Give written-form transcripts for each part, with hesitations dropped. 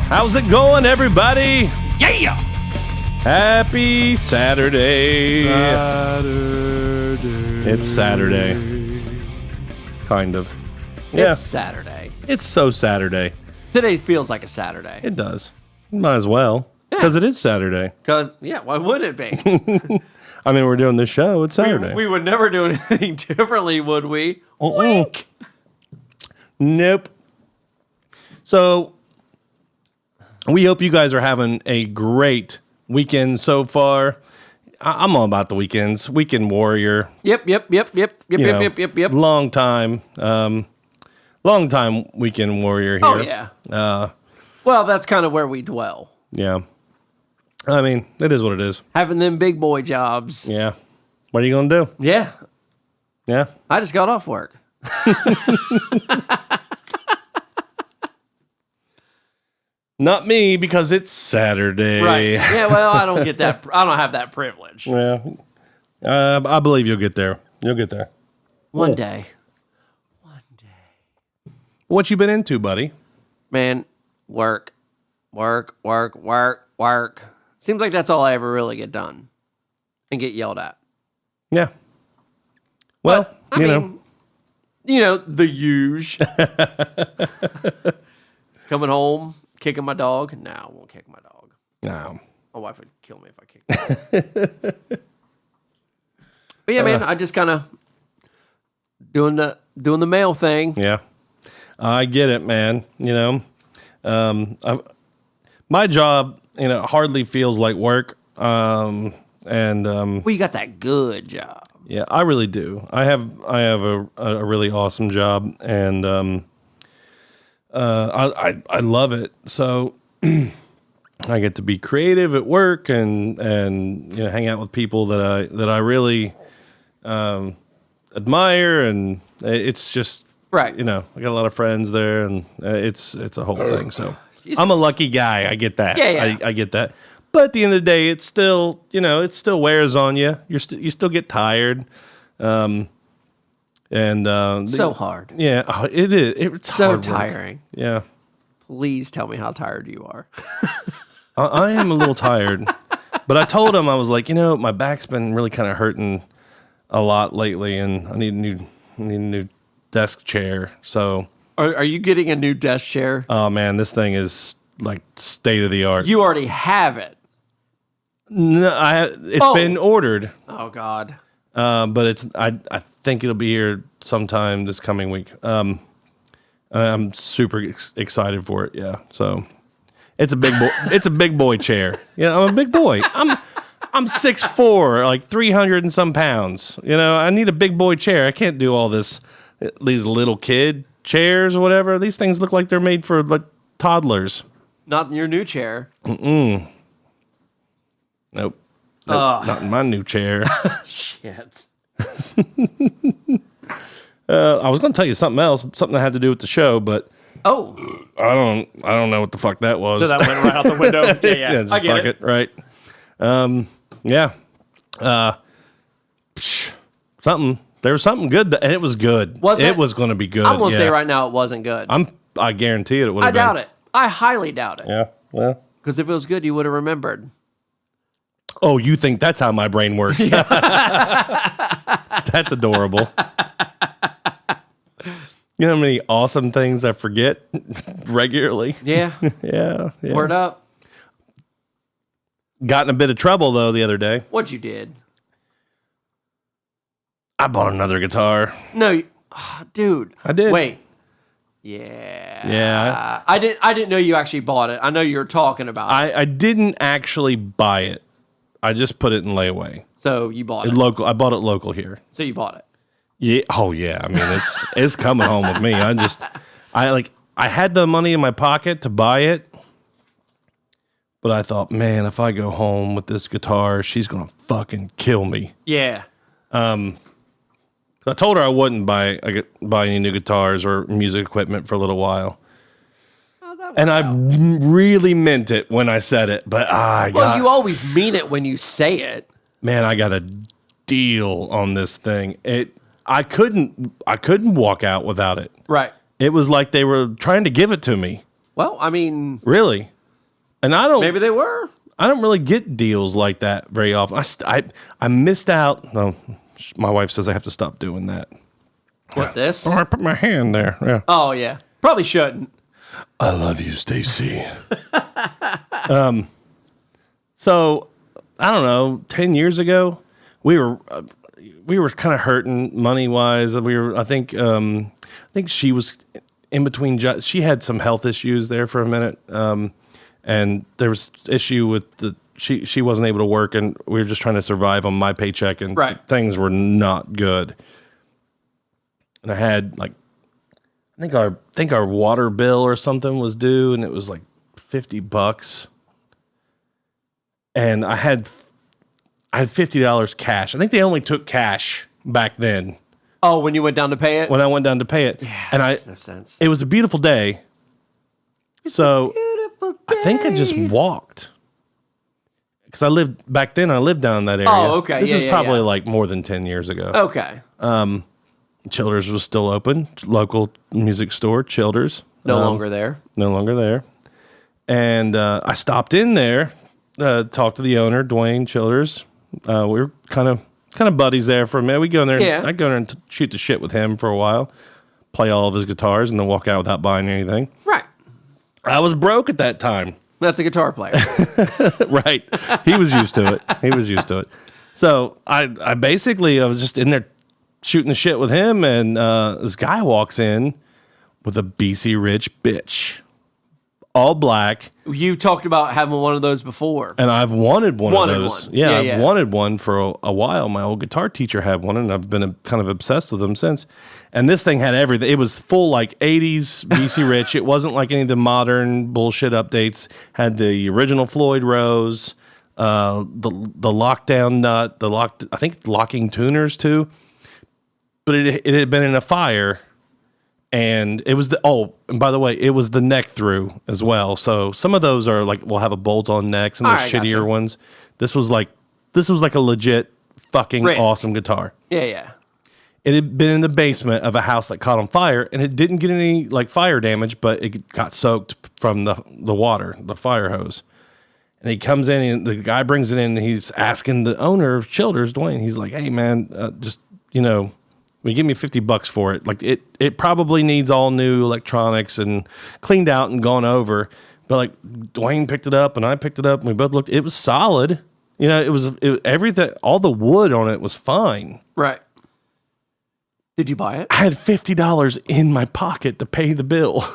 How's it going, everybody? Yeah! Happy Saturday. It's Saturday. Kind of. Yeah. It's Saturday. It's so Saturday. Today feels like a Saturday. It does. Might as well. Because it is Saturday. Because, why would it be? I mean, we're doing this show. It's Saturday. We would never do anything differently, would we? Wink! Nope. So, we hope you guys are having a great weekend so far. I'm all about the weekends. Weekend warrior. Yep. Long time weekend warrior here. Oh, yeah. Well, that's kind of where we dwell. Yeah. I mean, it is what it is. Having them big boy jobs. Yeah. What are you going to do? Yeah. Yeah. I just got off work. Not me, because it's Saturday. Right. Yeah, well, I don't get that. I don't have that privilege. Yeah. I believe you'll get there. You'll get there. One day. What you been into, buddy? Man, work. Seems like that's all I ever really get done and get yelled at. Yeah. Well, but, I mean, the huge. Coming home, kicking my dog. No, I won't kick my dog. No. My wife would kill me if I kicked her. But yeah, man, I just kind of doing the male thing. Yeah. I get it, man. My job, hardly feels like work. Well, you got that good job. Yeah, I really do. I have a really awesome job, and I love it. So I get to be creative at work and hang out with people that I really admire, and it's just right. I got a lot of friends there, and it's a whole thing. So I'm a lucky guy. I get that. Yeah. I get that. But at the end of the day, it's still, it still wears on you. You still get tired. So hard. Yeah, it is. It's so hard tiring. Work. Yeah. Please tell me how tired you are. I am a little tired, but I told him, I was like, my back's been really kind of hurting a lot lately, and I need a new desk chair. So, are you getting a new desk chair? Oh man, this thing is like state of the art. You already have it. No, it's been ordered. Oh God. But I think it'll be here sometime this coming week. I'm super excited for it. Yeah. So it's a big boy. It's a big boy chair. Yeah, I'm a big boy. I'm 6'4", like 300 and some pounds. I need a big boy chair. I can't do all these little kid chairs or whatever. These things look like they're made for like toddlers. Not in your new chair. Nope. Not in my new chair. Shit. I was going to tell you something else, something that had to do with the show, but I don't know what the fuck that was. So that went right out the window. Yeah. Just I get it. Right. Yeah. Something. There was something good, and it was good. It was going to be good. I'm going to say right now it wasn't good. I guarantee it would have been. I doubt it. I highly doubt it. Yeah. Well. Because if it was good, you would have remembered. Oh, you think that's how my brain works? Yeah. That's adorable. You know how many awesome things I forget regularly? Yeah. Yeah. Word up. Got in a bit of trouble, though, the other day. What'd you did? I bought another guitar. No, dude. I did. Wait. Yeah. Yeah. I didn't know you actually bought it. I know you were talking about it. I didn't actually buy it. I just put it in layaway. So you bought it. Local. I bought it local here. So you bought it. Yeah. Oh yeah. I mean, it's coming home with me. I had the money in my pocket to buy it, but I thought, man, if I go home with this guitar, she's gonna fucking kill me. Yeah. I told her I wouldn't buy any new guitars or music equipment for a little while. And I really meant it when I said it, but you always mean it when you say it. Man, I got a deal on this thing. I couldn't walk out without it. Right. It was like they were trying to give it to me. Well, I mean, really, And I don't. Maybe they were. I don't really get deals like that very often. I missed out. No, my wife says I have to stop doing that. What, this? Oh, I put my hand there. Yeah. Oh, yeah. Probably shouldn't. I love you, Stacy. So I don't know. 10 years ago, we were kind of hurting money wise. I think she was in between. She had some health issues there for a minute, and there was issue with she wasn't able to work, and we were just trying to survive on my paycheck, and things were not good. And I had like, I think our water bill or something was due, and it was like $50. And I had $50 cash. I think they only took cash back then. Oh, when you went down to pay it? When I went down to pay it. Yeah, and makes no sense. It was a beautiful day. I think I just walked. Because I lived down in that area. Oh, okay. This is probably like more than 10 years ago. Okay. Childers was still open. Local music store, Childers. No longer there. No longer there. And I stopped in there, talked to the owner, Dwayne Childers. We were kind of buddies there for a minute. We go in there. Yeah. I'd go in there and shoot the shit with him for a while, play all of his guitars, and then walk out without buying anything. Right. I was broke at that time. That's a guitar player. Right. He was used to it. So I was just in there shooting the shit with him, and this guy walks in with a BC Rich bitch. All black. You talked about having one of those before. And I've wanted one of those. One. Yeah, I've wanted one for a while. My old guitar teacher had one, and I've been kind of obsessed with them since. And this thing had everything. It was full like 80s BC Rich. It wasn't like any of the modern bullshit updates. Had the original Floyd Rose, the lockdown nut, I think locking tuners too. But it had been in a fire. And it was and by the way, it was the neck through as well. So some of those are like, we'll have a bolt on neck. Some of the shittier ones. This was like a legit fucking awesome guitar. Yeah. It had been in the basement of a house that caught on fire, and it didn't get any like fire damage, but it got soaked from the water, the fire hose. And he comes in, and the guy brings it in, and he's asking the owner of Childers, Dwayne. He's like, "Hey man, just give me $50 for it. Like it probably needs all new electronics and cleaned out and gone over." But like Dwayne picked it up and I picked it up and we both looked. It was solid. It was everything. All the wood on it was fine. Right. Did you buy it? I had $50 in my pocket to pay the bill.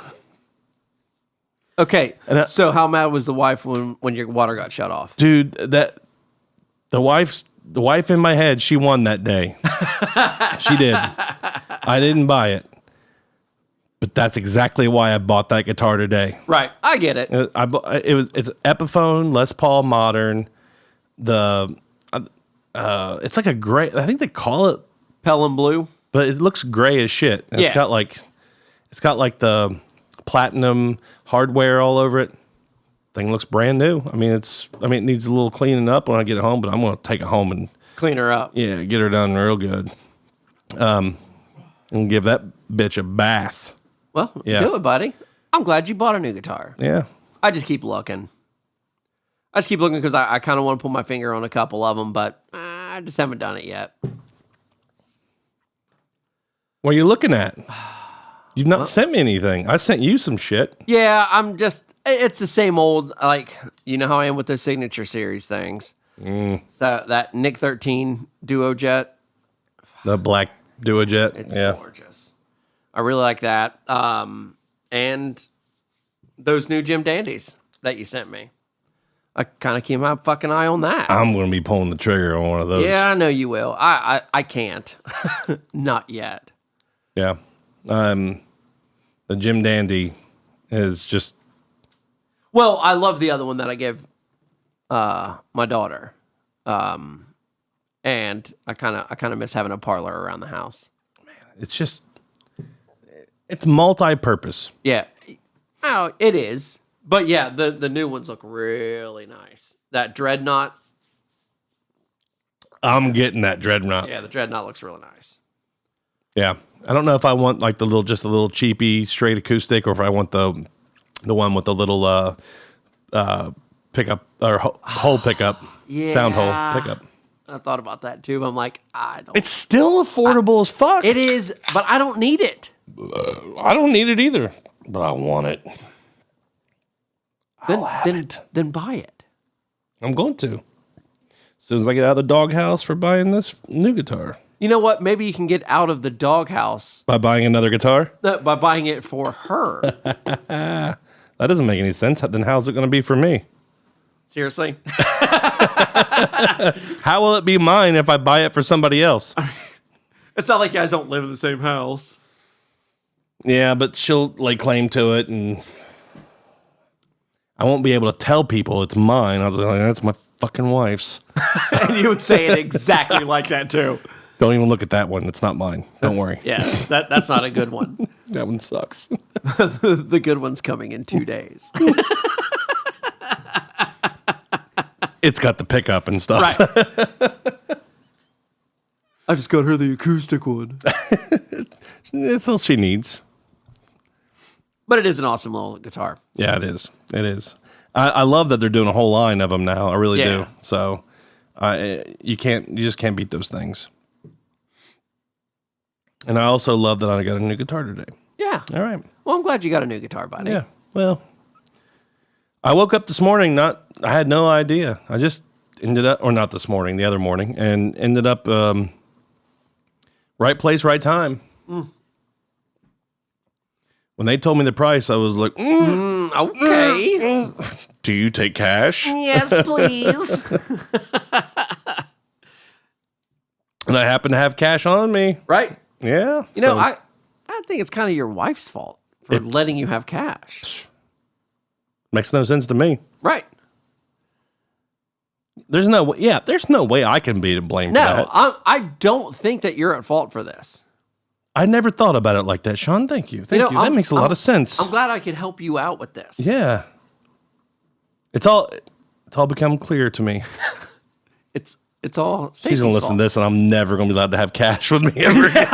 Okay. So how mad was the wife when your water got shut off? Dude, the wife in my head, she won that day. She did. I didn't buy it. But that's exactly why I bought that guitar today. Right. I get it. It's Epiphone, Les Paul Modern. It's like a gray, I think they call it Pelham Blue. But it looks gray as shit. And it's got like the platinum hardware all over it. Thing looks brand new. I mean, it needs a little cleaning up when I get it home, but I'm going to take it home and clean her up. Yeah, get her done real good. And give that bitch a bath. Well, do it, buddy. I'm glad you bought a new guitar. Yeah. I just keep looking. Because I kind of want to put my finger on a couple of them, but I just haven't done it yet. What are you looking at? You've not sent me anything. I sent you some shit. Yeah, it's the same old, like, you know how I am with the Signature Series things. So that Nick 13 Duo Jet. The black Duo Jet. It's gorgeous. I really like that. And those new Jim Dandies that you sent me. I kind of keep my fucking eye on that. I'm going to be pulling the trigger on one of those. Yeah, I know you will. I can't. Not yet. Yeah. The Jim Dandy is just... Well, I love the other one that I gave my daughter. And I kind of miss having a parlor around the house. Man, it's multi-purpose. Yeah. Oh, it is. But yeah, the new ones look really nice. That Dreadnought. I'm getting that Dreadnought. Yeah, the Dreadnought looks really nice. Yeah. I don't know if I want like just a little cheapy straight acoustic, or if I want the one with the little pickup or hole pickup, sound hole pickup. I thought about that too. I'm like, I don't. It's still affordable as fuck. It is, but I don't need it. I don't need it either, but I want it. Then buy it. I'm going to. As soon as I get out of the doghouse for buying this new guitar. You know what? Maybe you can get out of the doghouse By buying another guitar? by buying it for her. That doesn't make any sense. Then how's it going to be for me? Seriously? How will it be mine if I buy it for somebody else? It's not like you guys don't live in the same house. Yeah, but she'll lay claim to it, and I won't be able to tell people it's mine. I was like, that's my fucking wife's. And you would say it exactly like that too. Don't even look at that one. It's not mine. Don't worry. Yeah, that's not a good one. That one sucks. The good one's coming in 2 days. It's got the pickup and stuff. Right. I just got her the acoustic one. It's all she needs. But it is an awesome little guitar. Yeah, it is. It is. I love that they're doing a whole line of them now. I really do. So you just can't beat those things. And I also love that I got a new guitar today. Yeah. All right. Well, I'm glad you got a new guitar, buddy. Yeah. Well, I woke up this morning, I had no idea. I just ended up, or not this morning, the other morning, and ended up right place, right time. When they told me the price, I was like, okay. Do you take cash? Yes, please. And I happen to have cash on me. Right. Yeah. You know, I think it's kind of your wife's fault for letting you have cash. Makes no sense to me. Right. There's no way I can be to blame for that. I don't think that you're at fault for this. I never thought about it like that, Sean. Thank you. Thank you. That makes a lot of sense. I'm glad I could help you out with this. Yeah. It's all become clear to me. It's all Stacey's She's gonna listen to this, and I'm never gonna be allowed to have cash with me ever again.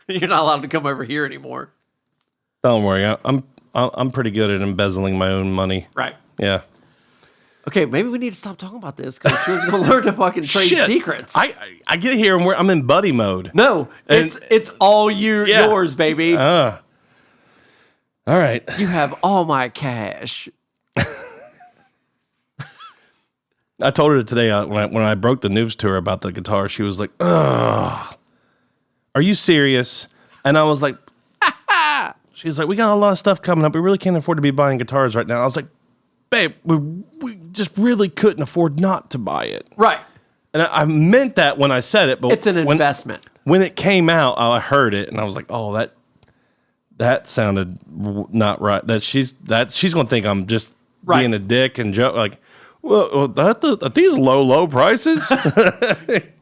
You're not allowed to come over here anymore. Don't worry, I'm pretty good at embezzling my own money. Right. Yeah. Okay, maybe we need to stop talking about this because she was going to learn to fucking trade secrets. I get here and I'm in buddy mode. No, it's all yours, baby. All right. You have all my cash. I told her today when I broke the news to her about the guitar, she was like, "Ugh, are you serious?" And I was like, she's like, "We got a lot of stuff coming up. We really can't afford to be buying guitars right now." I was like, "Babe, we just really couldn't afford not to buy it." Right. And I meant that when I said it, but it's an investment. When it came out, I heard it and I was like, "Oh, that sounded not right." That she's gonna think I'm just being a dick and joke like, "Well, at these low prices,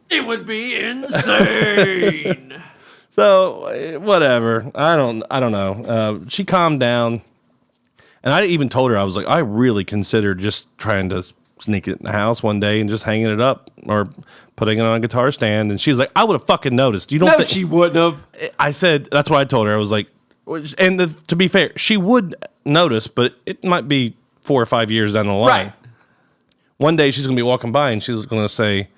it would be insane." So whatever. I don't know. She calmed down, and I even told her, I was like, I really considered just trying to sneak it in the house one day and just hanging it up or putting it on a guitar stand. And she was like, I would have fucking noticed. You don't? No, she wouldn't have. I said that's what I told her. I was like, and to be fair, she would notice, but it might be 4 or 5 years down the line. Right. One day she's gonna be walking by and she's gonna say,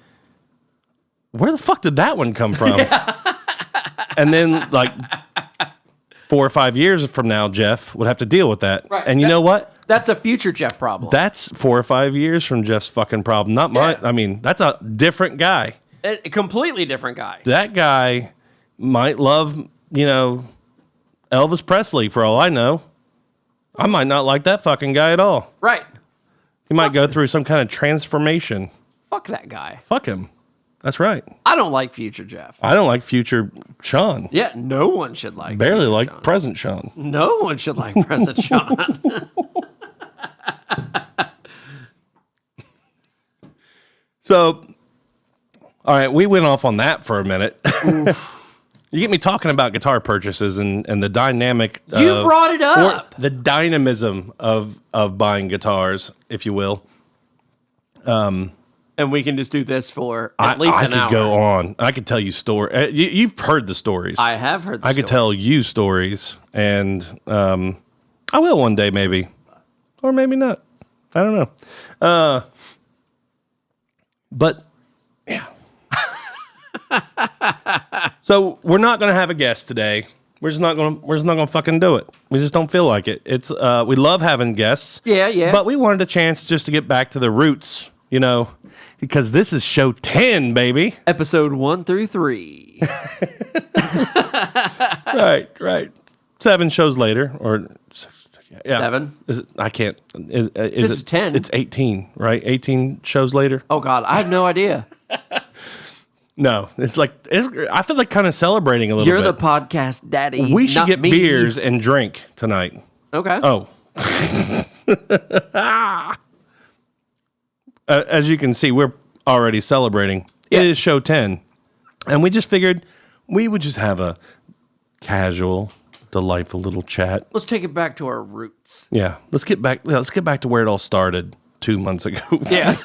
"Where the fuck did that one come from?" And then, like 4 or 5 years from now, Jeff would have to deal with that. Right. And you know what? That's a future Jeff problem. That's 4 or 5 years from Jeff's fucking problem, not mine. I mean, that's a different guy. A completely different guy. That guy might love, Elvis Presley for all I know. I might not like that fucking guy at all. Right. He might go through some kind of transformation. Fuck that guy. Fuck him. That's right. I don't like future Jeff. I don't like future Sean. Yeah, no one should like Barely like Sean. present Sean. No one should like present Sean. So, all right, we went off on that for a minute. You get me talking about guitar purchases and the dynamic. You brought it up. The dynamism of buying guitars, if you will. And we can just do this for at least an hour. I could go on. I could tell you stories. You've heard the stories. I have heard the stories. I could tell you stories, and I will one day maybe. or maybe not. I don't know. But yeah. So we're not going to have a guest today. We're just not going to fucking do it. We just don't feel like it. It's we love having guests. Yeah. But we wanted a chance just to get back to the roots, because this is show 10, baby. Episode 1 through 3. Right. 7 shows later, or yeah. 7. Is it? I can't. This is 10. It's 18, right? 18 shows later. Oh God, I have no idea. No, I feel like kind of celebrating a little You're bit. the podcast daddy. We should not get me. beers and drink tonight. Okay. Oh. As you can see, we're already celebrating. Yeah. It is show 10. And we just figured we would just have a casual, delightful little chat. Let's take it back to our roots. Yeah. Let's get back to where it all started 2 months ago. Yeah.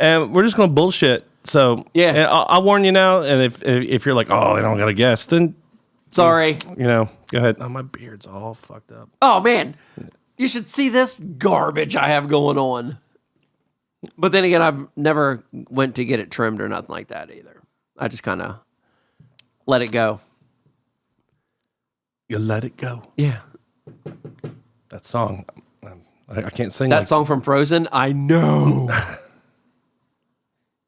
And we're just going to bullshit. So Yeah. I'll warn you now. And if you're like, oh, they don't got a guest, then Sorry. go ahead. Oh, my beard's all fucked up. Oh man, you should see this garbage I have going on. But then again, I've never went to get it trimmed or nothing like that either. I just kind of let it go. You let it go. Yeah. That song, I can't sing That song from Frozen, I know.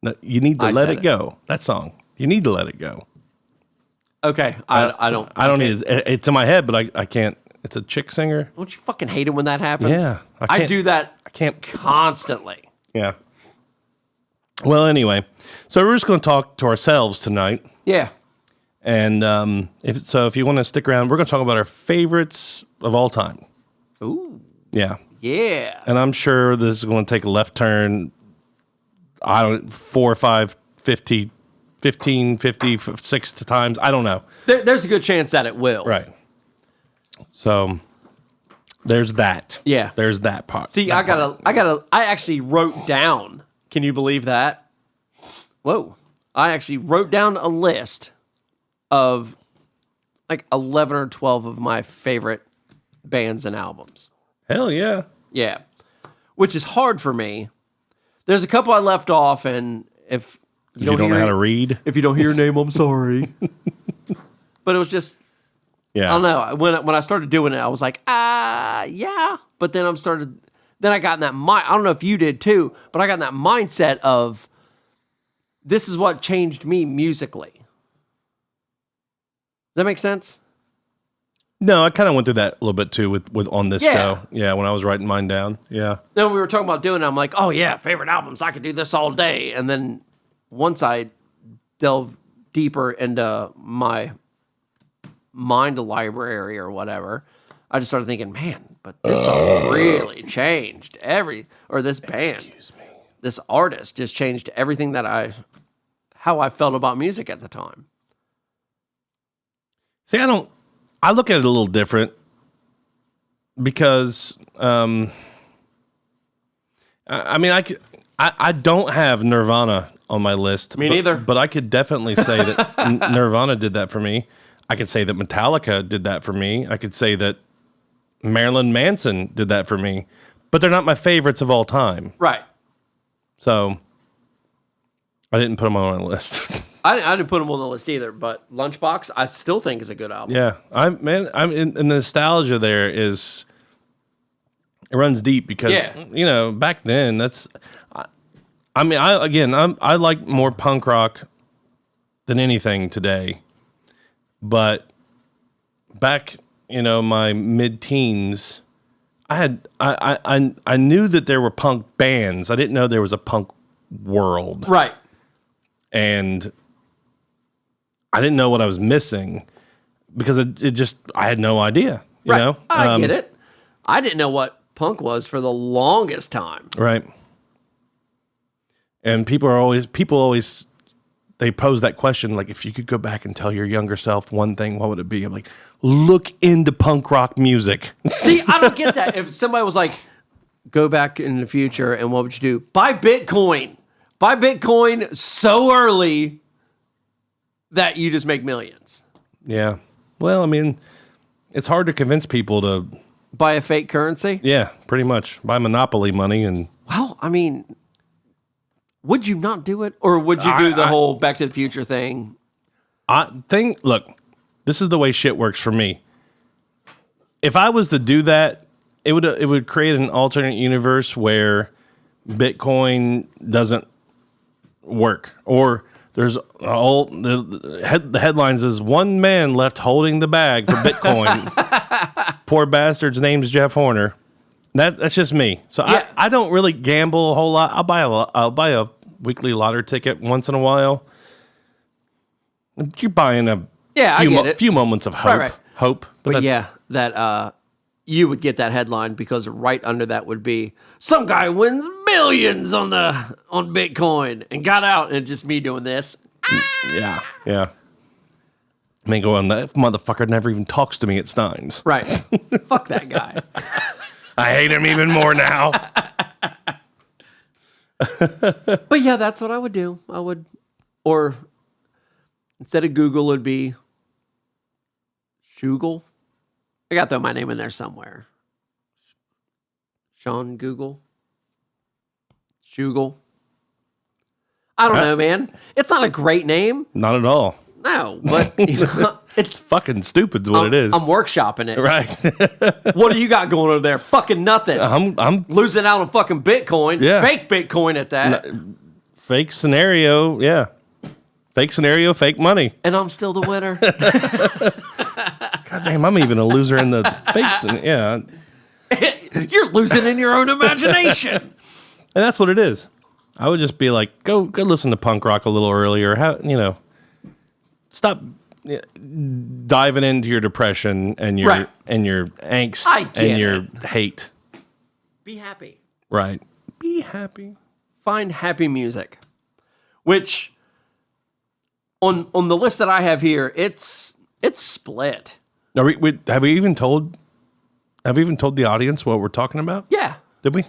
No, you need to I let said it go. That song. You need to let it go. Okay, I don't. I don't need it. It's in my head, but I can't. It's a chick singer. Don't you fucking hate it when that happens? Yeah, I I can't- do that I can't. constantly. Yeah. Well, anyway, so we're just going to talk to ourselves tonight. Yeah. And if you want to stick around, we're going to talk about our favorites of all time. Ooh. Yeah. Yeah. And I'm sure this is going to take a left turn. 4, 5, 50, 15, 50, 6 times. I don't know. There's a good chance that it will. Right. So there's that. Yeah. There's that part. See, I actually wrote down. Can you believe that? Whoa. I actually wrote down a list of like 11 or 12 of my favorite bands and albums. Hell yeah. Yeah. Which is hard for me. There's a couple I left off, and if You don't know how to read. if you don't hear your name, I'm sorry. But it was just, Yeah. I don't know. When I started doing it, I was like, yeah. But then I got in that mind. I don't know if you did too, but I got in that mindset of this is what changed me musically. Does that make sense? No, I kind of went through that a little bit too with on this Yeah. show. Yeah, when I was writing mine down. Yeah. Then we were talking about doing it. I'm like, oh yeah, favorite albums. I could do this all day. And then once I delve deeper into my mind library or whatever, I just started thinking, man, but this song really changed this band. Excuse me. This artist just changed everything how I felt about music at the time. See, I look at it a little different because, I don't have Nirvana on my list. Me neither. But I could definitely say that Nirvana did that for me. I could say that Metallica did that for me. I could say that Marilyn Manson did that for me. But they're not my favorites of all time. Right. So I didn't put them on my list. I didn't put them on the list either, but Lunchbox I still think is a good album. Yeah, I'm in the nostalgia there it runs deep because back then I like more punk rock than anything today, but back my mid-teens I knew that there were punk bands. I didn't know there was a punk world, Right. and I didn't know what I was missing because I had no idea, you know? I get it. I didn't know what punk was for the longest time. Right. And people always, they pose that question, like, if you could go back and tell your younger self one thing, what would it be? I'm like, look into punk rock music. See, I don't get that. If somebody was like, go back in the future and what would you do? Buy Bitcoin. Buy Bitcoin so early that you just make millions. Yeah. Well, I mean, it's hard to convince people to buy a fake currency. Yeah, pretty much buy monopoly money and. Well, I mean, would you not do it, or would you do the whole Back to the Future thing? Look, this is the way shit works for me. If I was to do that, it would create an alternate universe where Bitcoin doesn't work, or there's all the headlines is one man left holding the bag for Bitcoin. Poor bastard's name's Jeff Horner. That's just me. So yeah. I don't really gamble a whole lot. I'll buy a weekly lottery ticket once in a while. You're buying a few moments of hope. Right. Hope. But yeah, that you would get that headline because right under that would be some guy wins millions on Bitcoin and got out, and just me doing this. Yeah. I mean, going, that motherfucker never even talks to me at Stein's. Right. Fuck that guy. I hate him even more now. But yeah, that's what I would do. Or instead of Google, it'd be Shoogle. I got to throw my name in there somewhere. Sean Google. Shoogle. I don't know, man. It's not a great name. Not at all. No, but it's fucking stupid is what it is. I'm workshopping it. Right. What do you got going over there? Fucking nothing. I'm losing out on fucking Bitcoin. Yeah. Fake Bitcoin at that. Fake scenario. Yeah. Fake scenario, fake money. And I'm still the winner. God damn, I'm even a loser in the fakes. Yeah. You're losing in your own imagination. And that's what it is. I would just be like, go listen to punk rock a little earlier. Stop diving into your depression and your angst and your hate. Be happy. Right. Be happy. Find happy music. Which on the list that I have here, it's split. Have we even told the audience what we're talking about? Yeah. Did we?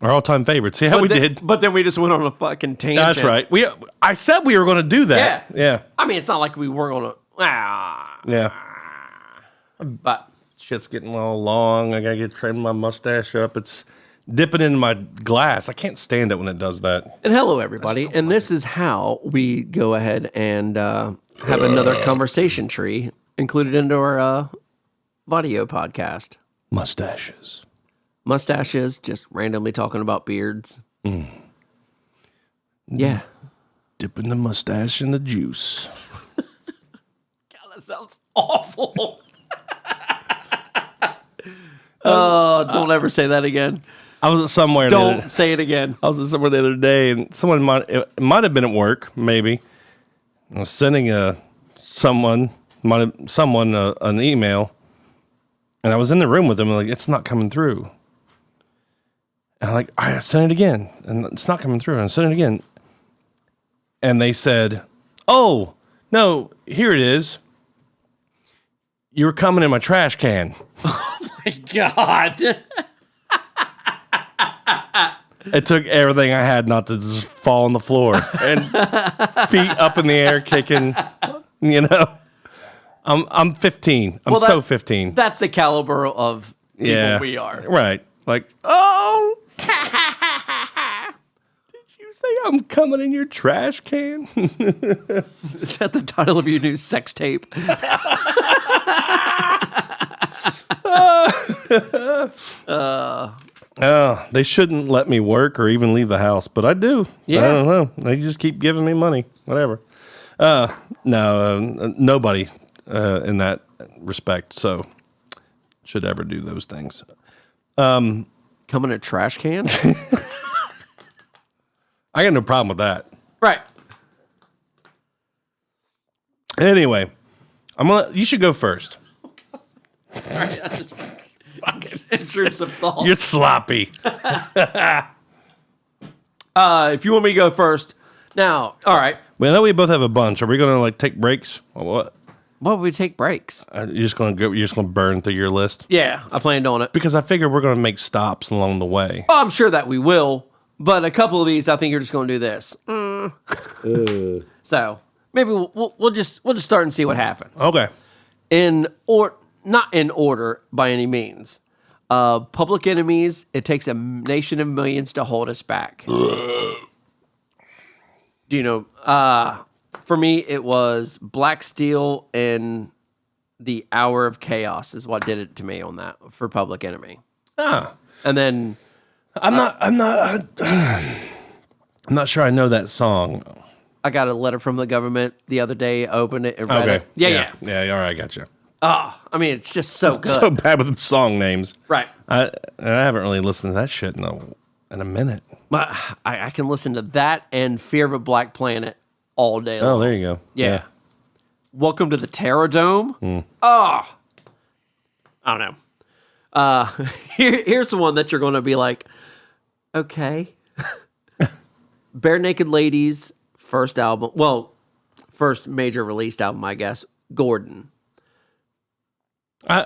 Our all-time favorites. Yeah, we did. But then we just went on a fucking tangent. That's right. I said we were going to do that. Yeah. I mean, it's not like we were going to. Yeah. But shit's getting all long. I got to trim my mustache up. It's dipping in my glass. I can't stand it when it does that. And hello, everybody. And this is how we go ahead and have another conversation tree included into our audio podcast. Mustaches, just randomly talking about beards. Yeah. Dipping the mustache in the juice. God, that sounds awful. Oh, don't ever say that again. I was at somewhere. Don't say it again. I was at somewhere the other day, and it might have been at work, maybe. I was sending someone an email, and I was in the room with them, and it's not coming through. And I sent it again, and it's not coming through. And I sent it again. And they said, "Oh, no, here it is. You were coming in my trash can." Oh, my God. It took everything I had not to just fall on the floor. And feet up in the air, kicking, I'm 15. I'm so 15. That's the caliber of people we are. Right. Like, oh. Did you say I'm coming in your trash can? Is that the title of your new sex tape? They shouldn't let me work or even leave the house, but I do. Yeah. I don't know. They just keep giving me money. Whatever. Nobody in that respect should ever do those things. Come in a trash can? I got no problem with that. Right. Anyway, you should go first. All right, I just fucking intrusive thought. You're sloppy. If you want me to go first, now, all right. Well, I know we both have a bunch. Are we going to take breaks or what? Why would we take breaks? You're just going to burn through your list? Yeah, I planned on it. Because I figure we're going to make stops along the way. Oh, I'm sure that we will, but a couple of these, I think you're just going to do this. So maybe we'll just start and see what happens. Okay. not in order by any means. Public Enemies, It Takes a Nation of Millions to Hold Us Back. Do you know? For me, it was Black Steel and The Hour of Chaos is what did it to me on that for Public Enemy. And then I'm not sure I know that song. I got a letter from the government the other day. Opened it and read it. Yeah. All right, gotcha. Oh, I mean, it's just so good. So bad with song names. Right. I haven't really listened to that shit in a minute. But I can listen to that and Fear of a Black Planet all day long. Oh, there you go. Yeah. Welcome to the Terror Dome. Oh, I don't know. Here's the one that you're going to be like, okay. Bare Naked Ladies, first album. Well, first major released album, I guess. Gordon.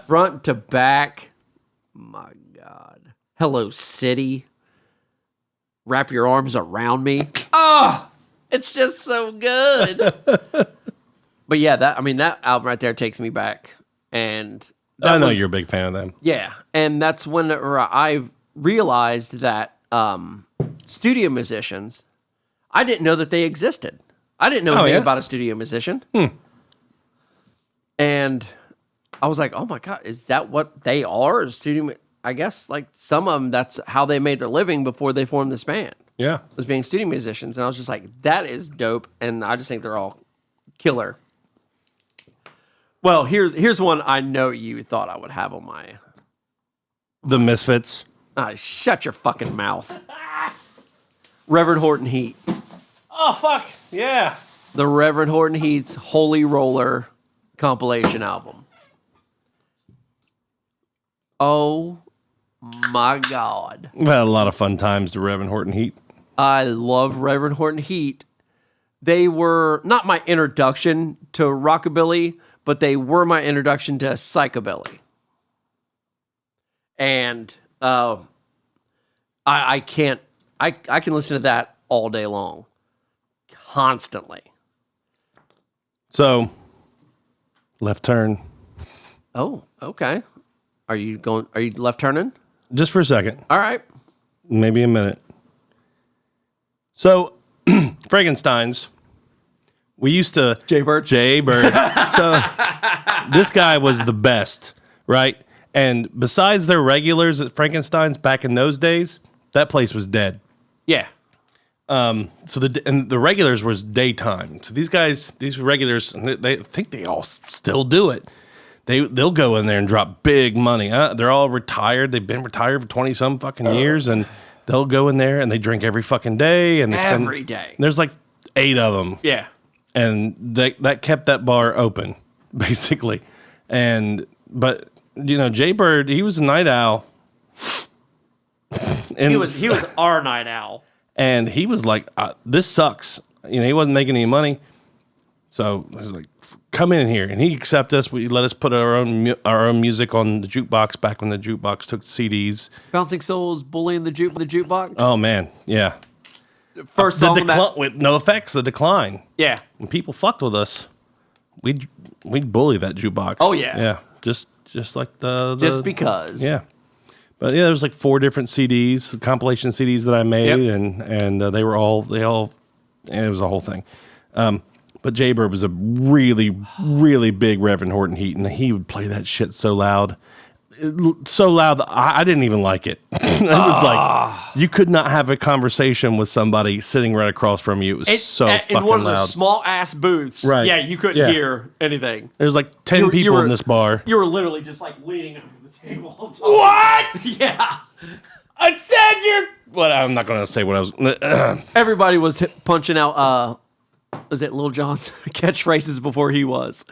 Front to back. My God. Hello, City. Wrap Your Arms Around Me. Oh, it's just so good. But yeah, that album right there takes me back. And I know you're a big fan of them. Yeah. And that's when I realized that studio musicians, I didn't know that they existed. I didn't know anything about a studio musician. And I was like, oh my God, is that what they are? I guess like some of them, that's how they made their living before they formed this band. Yeah. Was being studio musicians. And I was just like, that is dope. And I just think they're all killer. Well, here's one I know you thought I would have on my... The Misfits. Shut your fucking mouth. Reverend Horton Heat. Oh, fuck. Yeah. The Reverend Horton Heat's Holy Roller compilation album. Oh my God. We've had a lot of fun times to Reverend Horton Heat. I love Reverend Horton Heat. They were not my introduction to rockabilly, but they were my introduction to psychobilly. And I can listen to that all day long. Constantly. So, Left Turn. Oh, okay. Are you left turning? Just for a second. All right. Maybe a minute. So, Frankenstein's, we used to... Jaybird. So, this guy was the best, right? And besides their regulars at Frankenstein's back in those days, that place was dead. Yeah. So the regulars was daytime. So these regulars, they think they all still do it. They'll go in there and drop big money. They're all retired. They've been retired for 20 some fucking years, and they'll go in there and they drink every fucking day. And they every day. There's like 8 of them. Yeah. And that kept that bar open, basically. But Jaybird, he was a night owl. And he was our night owl. And he was like, this sucks. He wasn't making any money. So he was like, come in here. And he accepted us. We let us put our own music on the jukebox back when the jukebox took CDs. Bouncing Souls, Bullying the Jukebox. Oh, man. Yeah. First song with No Effects, The Decline. Yeah. When people fucked with us, we'd bully that jukebox. Oh, yeah. Yeah. Just like the... Just because. Yeah. But yeah, there was like 4 different CDs, compilation CDs that I made, and they it was a whole thing. But Jaybird was a really, really big Reverend Horton Heat, and he would play that shit so loud that I didn't even like it. It was like you could not have a conversation with somebody sitting right across from you. It was so fucking loud. In one of those small ass booths. Right. Yeah, you couldn't hear anything. There was like 10 people in this bar. You were literally just like leaning over the table. What? Yeah. I said you're... Well, I'm not going to say what I was... Everybody was punching out... was it Lil Jon's catchphrases before he was?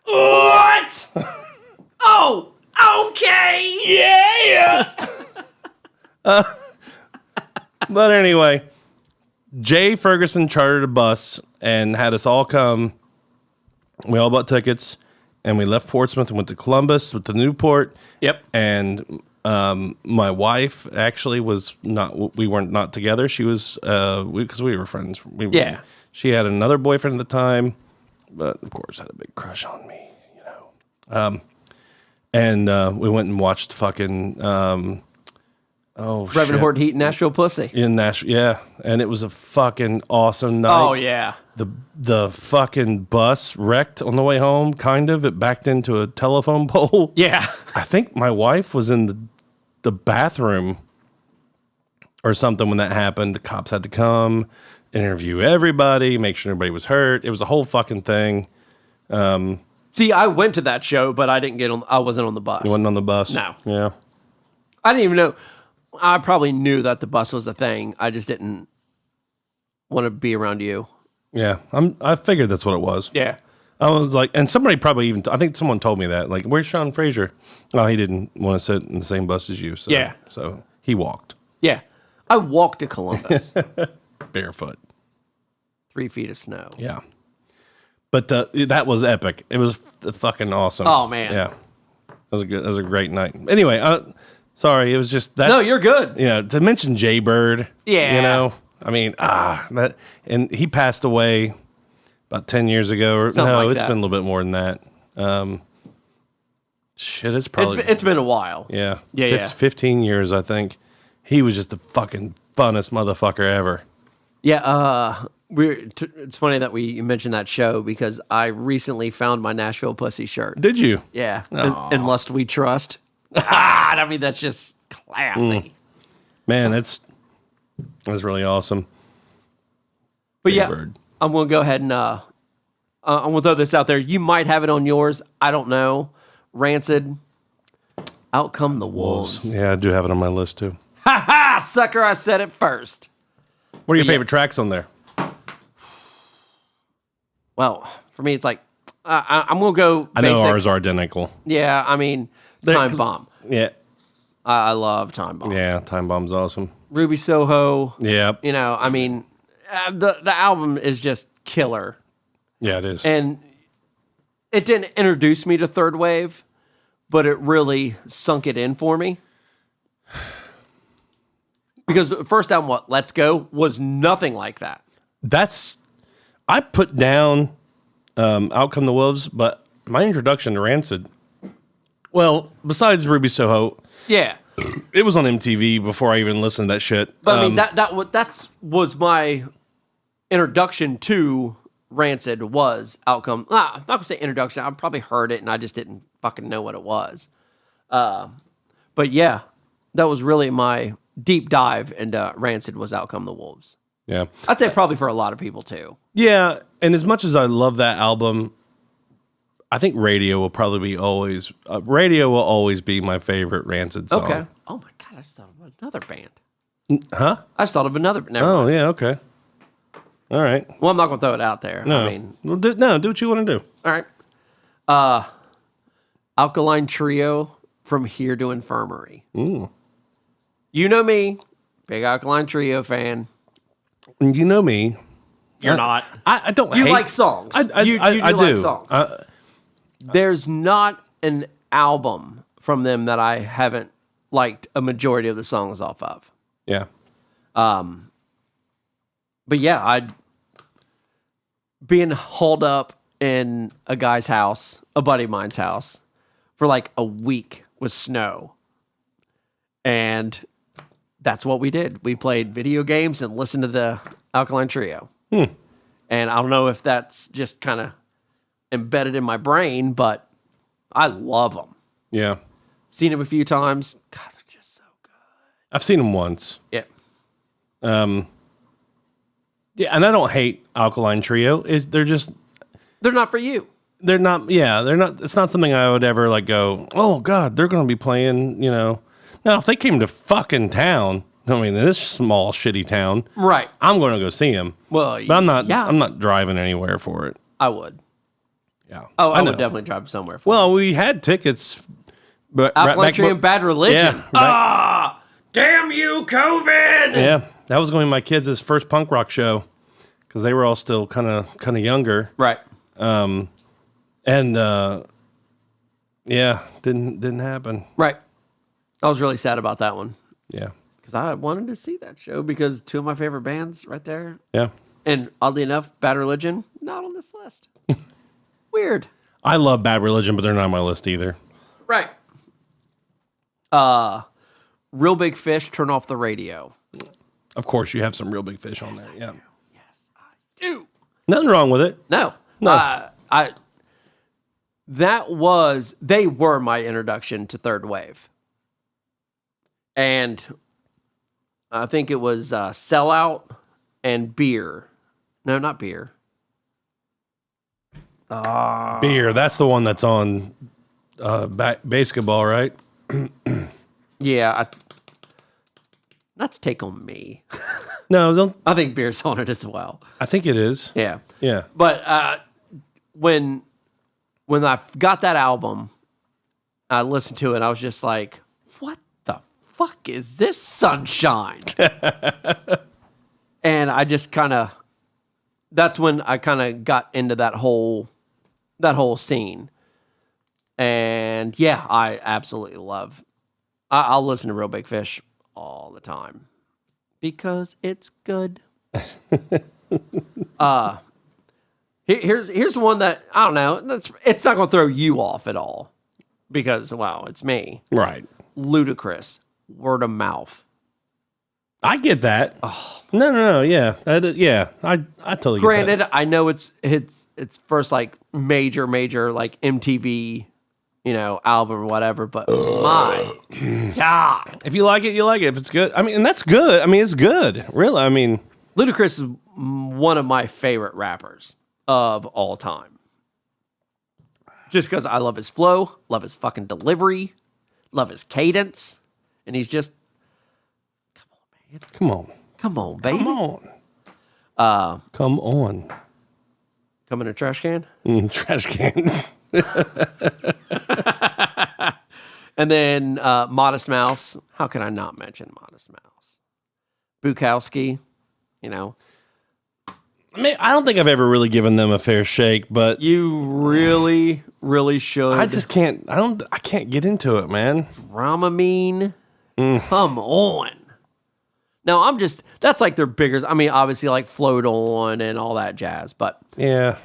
What? Oh, okay. Yeah. But anyway, Jay Ferguson chartered a bus and had us all come. We all bought tickets, and we left Portsmouth and went to Columbus with the Newport. Yep. And my wife actually was not... We weren't not together. She was... Because we were friends. She had another boyfriend at the time, but of course had a big crush on me, And we went and watched fucking Reverend Horde Heat, Nashville Pussy. in Nashville. Yeah, and it was a fucking awesome night. Oh yeah. The fucking bus wrecked on the way home. Kind of, it backed into a telephone pole. Yeah. I think my wife was in the bathroom or something when that happened. The cops had to come, interview everybody, make sure nobody was hurt. It was a whole fucking thing. See, I went to that show, but I didn't get on. I wasn't on the bus. You wasn't on the bus? No. Yeah. I didn't even know. I probably knew that the bus was a thing. I just didn't want to be around you. Yeah. I figured that's what it was. Yeah. I was like, and somebody probably even, I think someone told me that. Like, where's Sean Fraser? Oh, he didn't want to sit in the same bus as you. So, Yeah. So he walked. Yeah. I walked to Columbus. Barefoot. 3 feet of snow. Yeah. But that was epic. It was fucking awesome. Oh, man. Yeah. That was a great night. Anyway, sorry, it was just that. No, you're good. You know, to mention Jay Bird. Yeah. You know, I mean, and he passed away about 10 years ago. Or Something no, like it's that. been a little bit more than that. Shit, it's probably. It's been a while. Yeah. Yeah. 15 years, I think. He was just the fucking funnest motherfucker ever. Yeah. It's funny that you mentioned that show because I recently found my Nashville Pussy shirt. Did you? Yeah. Aw. In Lust We Trust. I mean, that's just classy. Man, that's really awesome. But yeah, Bird. I'm going to go ahead and I'm going to throw this out there. You might have it on yours. I don't know. Rancid. Out come the wolves. Yeah, I do have it on my list too. Ha ha, sucker, I said it first. What are your favorite tracks on there? Well, for me, it's like, I'm going to go I know basics. ours are identical. Yeah, I mean, Time Bomb. Yeah. I love Time Bomb. Yeah, Time Bomb's awesome. Ruby Soho. Yeah. You know, I mean, the album is just killer. Yeah, it is. And it didn't introduce me to Third Wave, but it really sunk it in for me. Because the first album, Let's Go, was nothing like that. I put down Out Come the Wolves, but my introduction to Rancid, well, besides Ruby Soho, Yeah. it was on MTV before I even listened to that shit. But I mean, that was my introduction to Rancid was Outcome. I'm not going to say introduction. I probably heard it and I just didn't fucking know what it was. But yeah, that was really my deep dive into Rancid was Outcome the Wolves. Yeah. I'd say probably for a lot of people too. Yeah, and as much as I love that album, I think Radio will probably be always be my favorite Rancid song. Okay. Oh my God, I just thought of another band. Huh? I just thought of another. Never Oh, mind. yeah, okay. All right. Well, I'm not going to throw it out there. No. I mean, Well, do what you want to do. all right. Alkaline Trio, From Here to Infirmary. Ooh. You know me, big Alkaline Trio fan. You know me. You're not. I don't You hate... like songs. I You do. like songs. There's not an album from them that I haven't liked a majority of the songs off of. Yeah. But yeah, being hauled up in a guy's house, a buddy of mine's house, for like a week with snow. And that's what we did. We played video games and listened to the Alkaline Trio. And I don't know if that's just kind of embedded in my brain, but I love them. Yeah. Seen them a few times. God, they're just so good. I've seen them once. Yeah. Yeah, and I don't hate Alkaline Trio. They're They're not for you. they're not it's not something I would ever like go, oh God, they're gonna be playing, you know. Now if they came to fucking town, I mean this small shitty town, Right. I'm gonna go see them. Well, But I'm not yeah. I'm not driving anywhere for it. I would. Yeah. Oh, I know. would definitely drive somewhere. For Well, we had tickets but Alkaline Trio and Bad Religion. Yeah, Damn you, COVID! yeah. That was going to be my kids' first punk rock show because they were all still kind of younger. Right. And yeah, didn't happen. Right. I was really sad about that one Yeah. because I wanted to see that show because two of my favorite bands right there. Yeah. And oddly enough, Bad Religion, not on this list. Weird. I love Bad Religion, but they're not on my list either. Right. Real Big Fish, Turn Off the Radio. Of course, you have some Real Big Fish on there. Yeah. Yes, I do. Nothing wrong with it. No. They were my introduction to third wave. And I think it was Sellout and Beer. No, not Beer. Beer. That's the one that's on basketball, right? Yeah. That's Take On Me. No, don't. I think Beer's on it as well. I think it is. Yeah. Yeah. But when I got that album, I listened to it, and I was just like, what the fuck is this sunshine? And I just that's when I kind of got into that whole scene. And yeah, I absolutely love, I'll listen to Real Big Fish all the time because it's good. Here's one that, I don't know, it's not going to throw you off at all because, well, it's me. Right. Ludicrous. Word of mouth. I get that. Oh. No. Yeah. Yeah. I totally Granted, get that. I know it's first like major like MTV, album or whatever, but my God. If you like it, you like it. If it's good, I mean, and that's good. I mean, it's good. Really. I mean, Ludacris is one of my favorite rappers of all time. Just because I love his flow, love his fucking delivery, love his cadence, and he's just, come on, baby. Come on. Come in a trash can? Trash can. And then Modest Mouse. How can I not mention Modest Mouse? Bukowski, I mean, I don't think I've ever really given them a fair shake, but you really, really should. I just can't. I can't get into it, man. Dramamine. Come on. Now that's like their bigger. I mean, obviously like Float On and all that jazz, but yeah,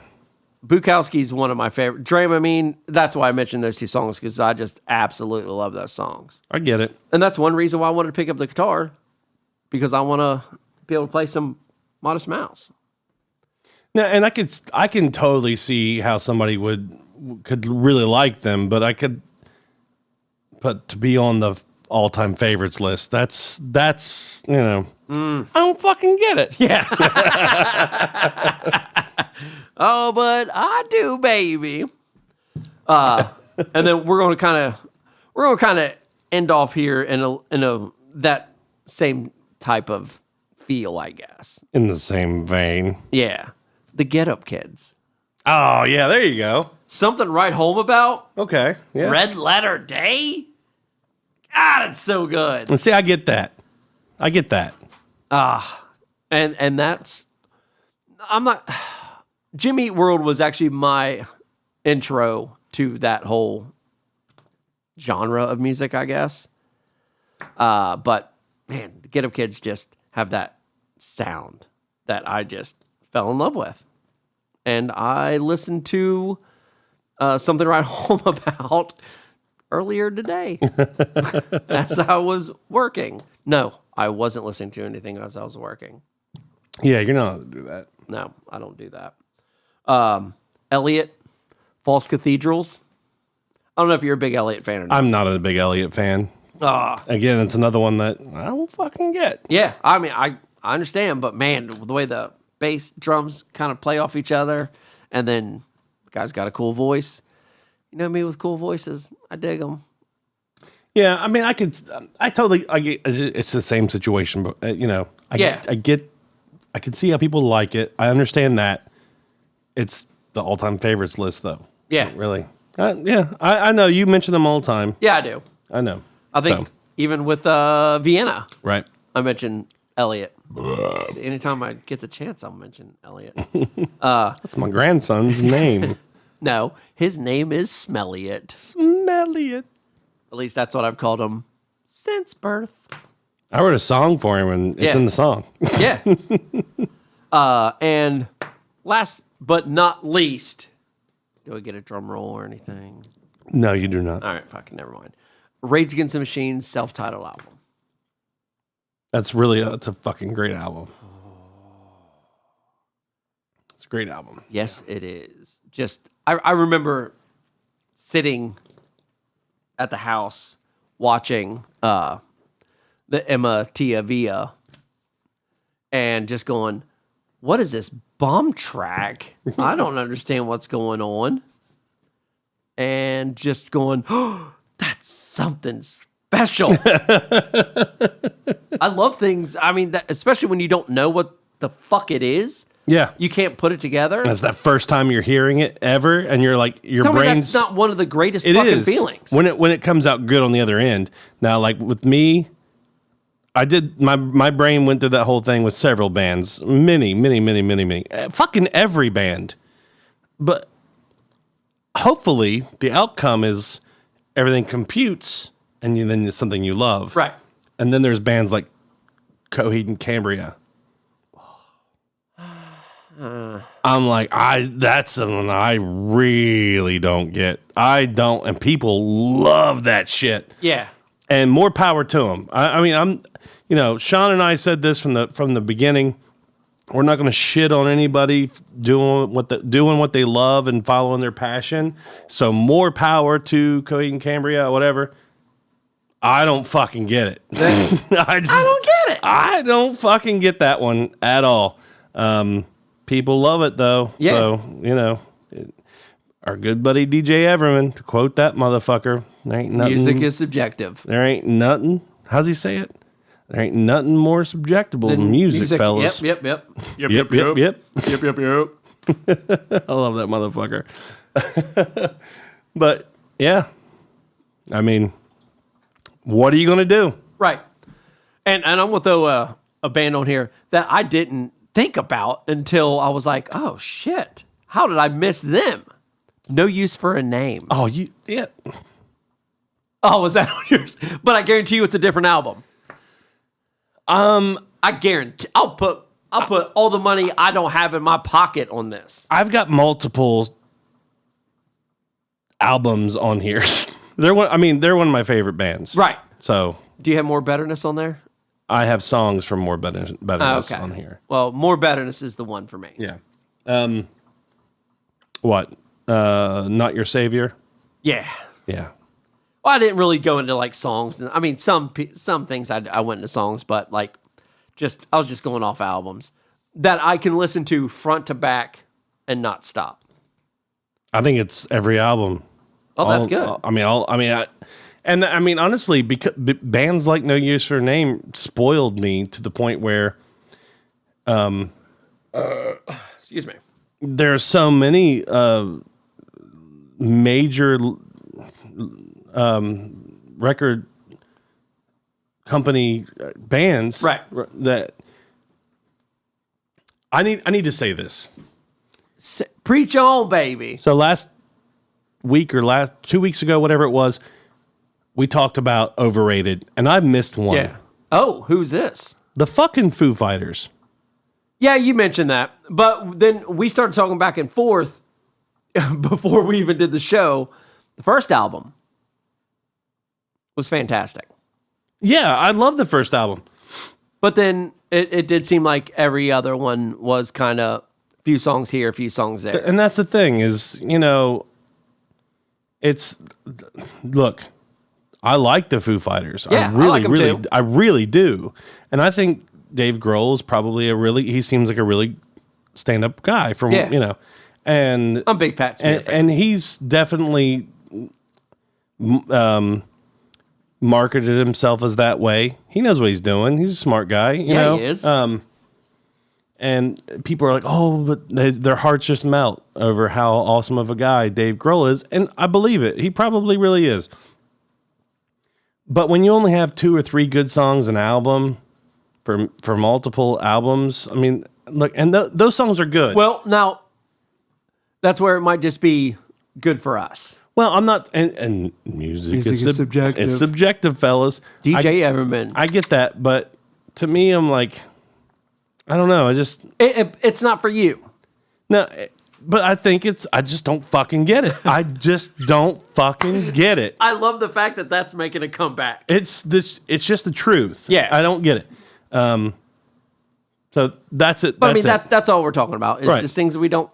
Bukowski's one of my favorite. Dramamine. That's why I mentioned those two songs because I just absolutely love those songs. I get it, and that's one reason why I wanted to pick up the guitar because I want to be able to play some Modest Mouse. No, and I can totally see how somebody could really like them, but to be on the all-time favorites list, that's I don't fucking get it. Yeah. Oh, but I do, baby. And then we're going to kind of end off here in that same type of feel, I guess. In the same vein. Yeah. The Get Up Kids. Oh, yeah, there you go. Something to write home about. Okay. Yeah. Red Letter Day. God, it's so good. And see, I get that. And that's, I'm not, Jimmy Eat World was actually my intro to that whole genre of music, I guess. But man, the Get Up Kids just have that sound that I just fell in love with. And I listened to Something to Write Home About earlier today as I was working. No, I wasn't listening to anything as I was working. Yeah, you're not allowed to do that. No, I don't do that. Elliot, False Cathedrals. I don't know if you're a big Elliot fan or not. I'm not a big Elliot fan. Again, it's another one that I don't fucking get. Yeah, I mean, I understand, but man, the way the bass drums kind of play off each other, and then the guy's got a cool voice. You know me with cool voices. I dig them. Yeah, I mean, I get, it's the same situation, but I can see how people like it. I understand that. It's the all-time favorites list, though. Yeah. Really. I know. You mention them all the time. Yeah, I do. I know. I think even with Vienna, right? I mention Elliot. Anytime I get the chance, I'll mention Elliot. That's my grandson's name. No, his name is Smelliot. Smelliot. At least that's what I've called him since birth. I wrote a song for him, and it's in the song. Yeah. And last but not least, do I get a drum roll or anything? No, you do not. All right, fucking never mind. Rage Against the Machine's self-titled album. That's really it's a fucking great album. It's a great album. Yes, it is. Just I remember sitting at the house watching the Emma Tia Via and just going, what is this bomb track? I don't understand what's going on. And just going, oh, that's something special. I love things. I mean, especially when you don't know what the fuck it is. Yeah. You can't put it together. That's that first time you're hearing it ever, and you're like, your Tell brain's... me that's not one of the greatest It fucking is. feelings. When it comes out good on the other end. Now, like with me, I did... My brain went through that whole thing with several bands. Many. Fucking every band. But hopefully, the outcome is everything computes, and then it's something you love. Right. And then there's bands like Coheed and Cambria. I'm like, that's something I really don't get. I don't, and people love that shit. Yeah. And more power to them. I mean, Sean and I said this from the beginning. We're not going to shit on anybody doing what they love and following their passion. So more power to Coheed and Cambria, whatever. I don't fucking get it. I don't get it. I don't fucking get that one at all. People love it though. Yeah. So, our good buddy DJ Everman, to quote that motherfucker, there ain't nothing. Music is subjective. There ain't nothing. How's he say it? There ain't nothing more subjectable than music, fellas. Yep. Yep. Yep. Yep. I love that motherfucker. But yeah, I mean, what are you gonna do? Right. And I'm going to throw a band on here that I didn't think about until I was like, oh shit, how did I miss them? No Use for a Name. Oh, yeah. Oh, was that on yours? But I guarantee you it's a different album. I guarantee I'll put all the money I don't have in my pocket on this. I've got multiple albums on here. They're one of my favorite bands. Right. So, do you have More Betterness on there? I have songs from More Betterness Okay. on here. Well, More Betterness is the one for me. Yeah. What? Not Your Savior? Yeah. Yeah. Well, I didn't really go into like songs. I mean, some things I went into songs, but like, I was just going off albums that I can listen to front to back and not stop. I think it's every album. Oh, that's good. Honestly, because bands like No Use for a Name spoiled me to the point where, excuse me, there are so many major record company bands, right? That I need to say this. Preach on, baby. So last week or 2 weeks ago, whatever it was, we talked about overrated, and I missed one. Yeah. Oh, who's this? The fucking Foo Fighters. Yeah, you mentioned that, but then we started talking back and forth before we even did the show. The first album was fantastic. Yeah, I love the first album. But then it did seem like every other one was kind of a few songs here, a few songs there. And that's the thing is, look, I like the Foo Fighters. Yeah, I I like them too. I really do. And I think Dave Grohl is probably he seems like a really stand-up guy and I'm a big Pat Smear fan. And he's definitely marketed himself as that way. He knows what he's doing. He's a smart guy, you know. He is. And people are like, oh, but their hearts just melt over how awesome of a guy Dave Grohl is. And I believe it. He probably really is. But when you only have 2 or 3 good songs an album for multiple albums, I mean, look, and those songs are good. Well, now, that's where it might just be good for us. Well, I'm not, and music is subjective. It's subjective, fellas. DJ Everman. I get that, but to me, I'm like, I don't know. It's not for you. No, but I think I just don't fucking get it. I just don't fucking get it. I love the fact that that's making a comeback. It's just the truth. Yeah. I don't get it. So that's it. But That's that's all we're talking about. Is Right. just things that I don't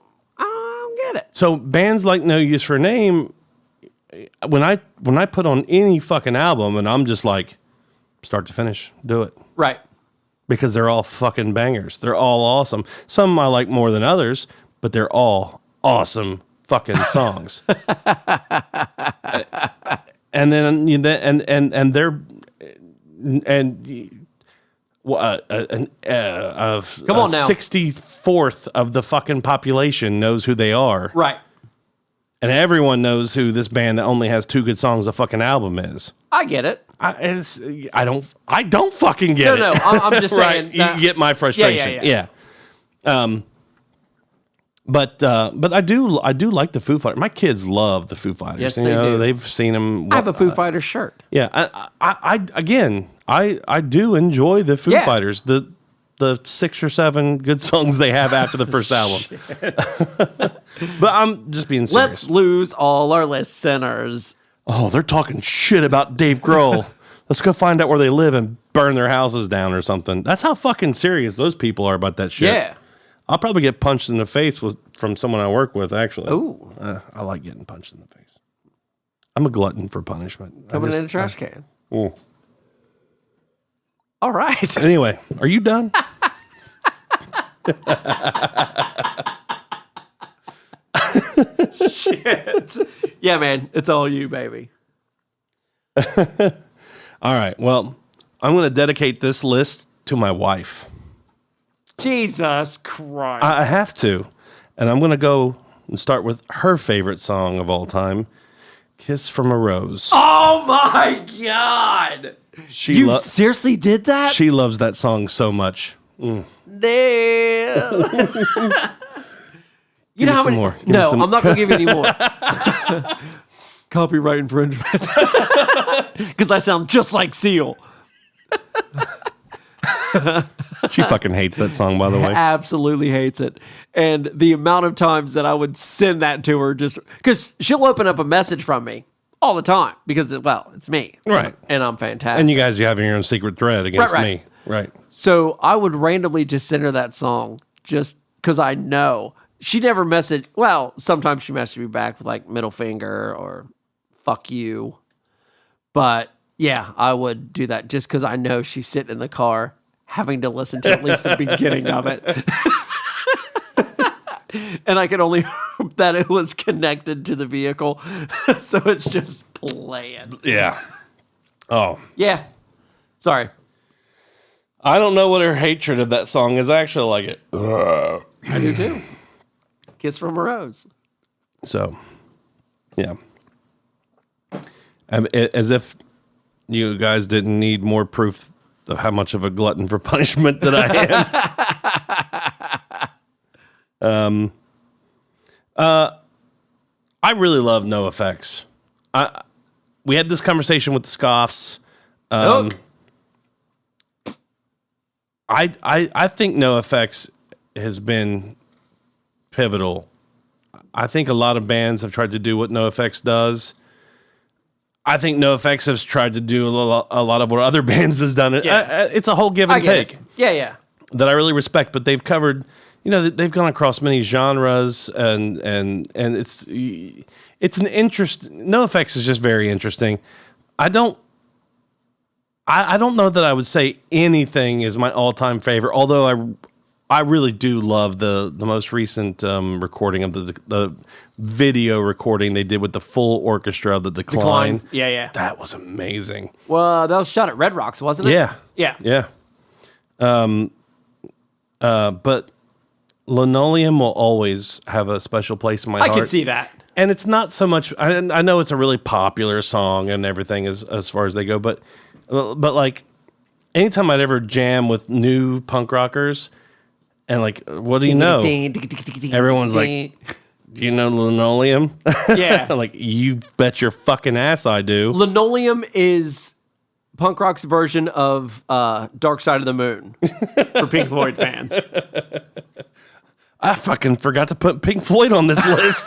get it. So bands like No Use for a Name, when I put on any fucking album and I'm just like, start to finish, do it. Right. Because they're all fucking bangers. They're all awesome. Some I like more than others, but they're all awesome fucking songs. And then and they're Come on now. 64th of the fucking population knows who they are. Right. And everyone knows who this band that only has 2 good songs a fucking album is. I get it. I don't fucking get it. No, I'm just saying. Right, you get my frustration. Yeah. But I do like the Foo Fighters. My kids love the Foo Fighters. Yes, they do. They've seen them. I have a Foo Fighters shirt. Yeah, I do enjoy the Foo Fighters. The 6 or 7 good songs they have after the first album. But I'm just being serious. Let's lose all our listeners. Oh, they're talking shit about Dave Grohl. Let's go find out where they live and burn their houses down or something. That's how fucking serious those people are about that shit. Yeah. I'll probably get punched in the face from someone I work with, actually. Ooh. I like getting punched in the face. I'm a glutton for punishment. Coming in a trash can. Ooh. All right. Anyway, are you done? Shit. Yeah, man. It's all you, baby. All right. Well, I'm going to dedicate this list to my wife. Jesus Christ. I have to. And I'm going to go and start with her favorite song of all time, Kiss from a Rose. Oh, my God. You seriously did that? She loves that song so much. Damn. You know how many more. No, I'm not going to give you any more. Copyright infringement. Because I sound just like Seal. She fucking hates that song, by the way. Absolutely hates it. And the amount of times that I would send that to her just because she'll open up a message from me all the time because, well, it's me. Right. And I'm fantastic. And you guys, you're having your own secret thread against Right. me. Right. So I would randomly just send her that song just because I know. She never messaged. Well, sometimes she messaged me back with like middle finger or fuck you. But yeah, I would do that just because I know she's sitting in the car having to listen to at least the beginning of it. And I could only hope that it was connected to the vehicle. So it's just playing. Yeah. Oh. Yeah. Sorry. I don't know what her hatred of that song is. I actually like it. I do too. Kiss from a Rose. So, yeah. As if you guys didn't need more proof of how much of a glutton for punishment that I am. I really love NoFX. We had this conversation with the Scoffs. I think NoFX has been pivotal. I think a lot of bands have tried to do what NoFX does. I think NoFX has tried to do a lot of what other bands has done. Yeah. It's a whole give and take. It. Yeah. That I really respect, but they've covered, they've gone across many genres and it's an interest. NoFX is just very interesting. I don't know that I would say anything is my all-time favorite, although I really do love the most recent recording of the video recording they did with the full orchestra of the Decline. Yeah. That was amazing. Well, that was shot at Red Rocks, wasn't it? Yeah. But Linoleum will always have a special place in my heart. I can see that. And it's not so much, I know it's a really popular song and everything as far as they go, but like anytime I'd ever jam with new punk rockers and like, what do you know? Everyone's like, do you know Linoleum? Yeah. Like, you bet your fucking ass I do. Linoleum is punk rock's version of Dark Side of the Moon for Pink Floyd fans. I fucking forgot to put Pink Floyd on this list.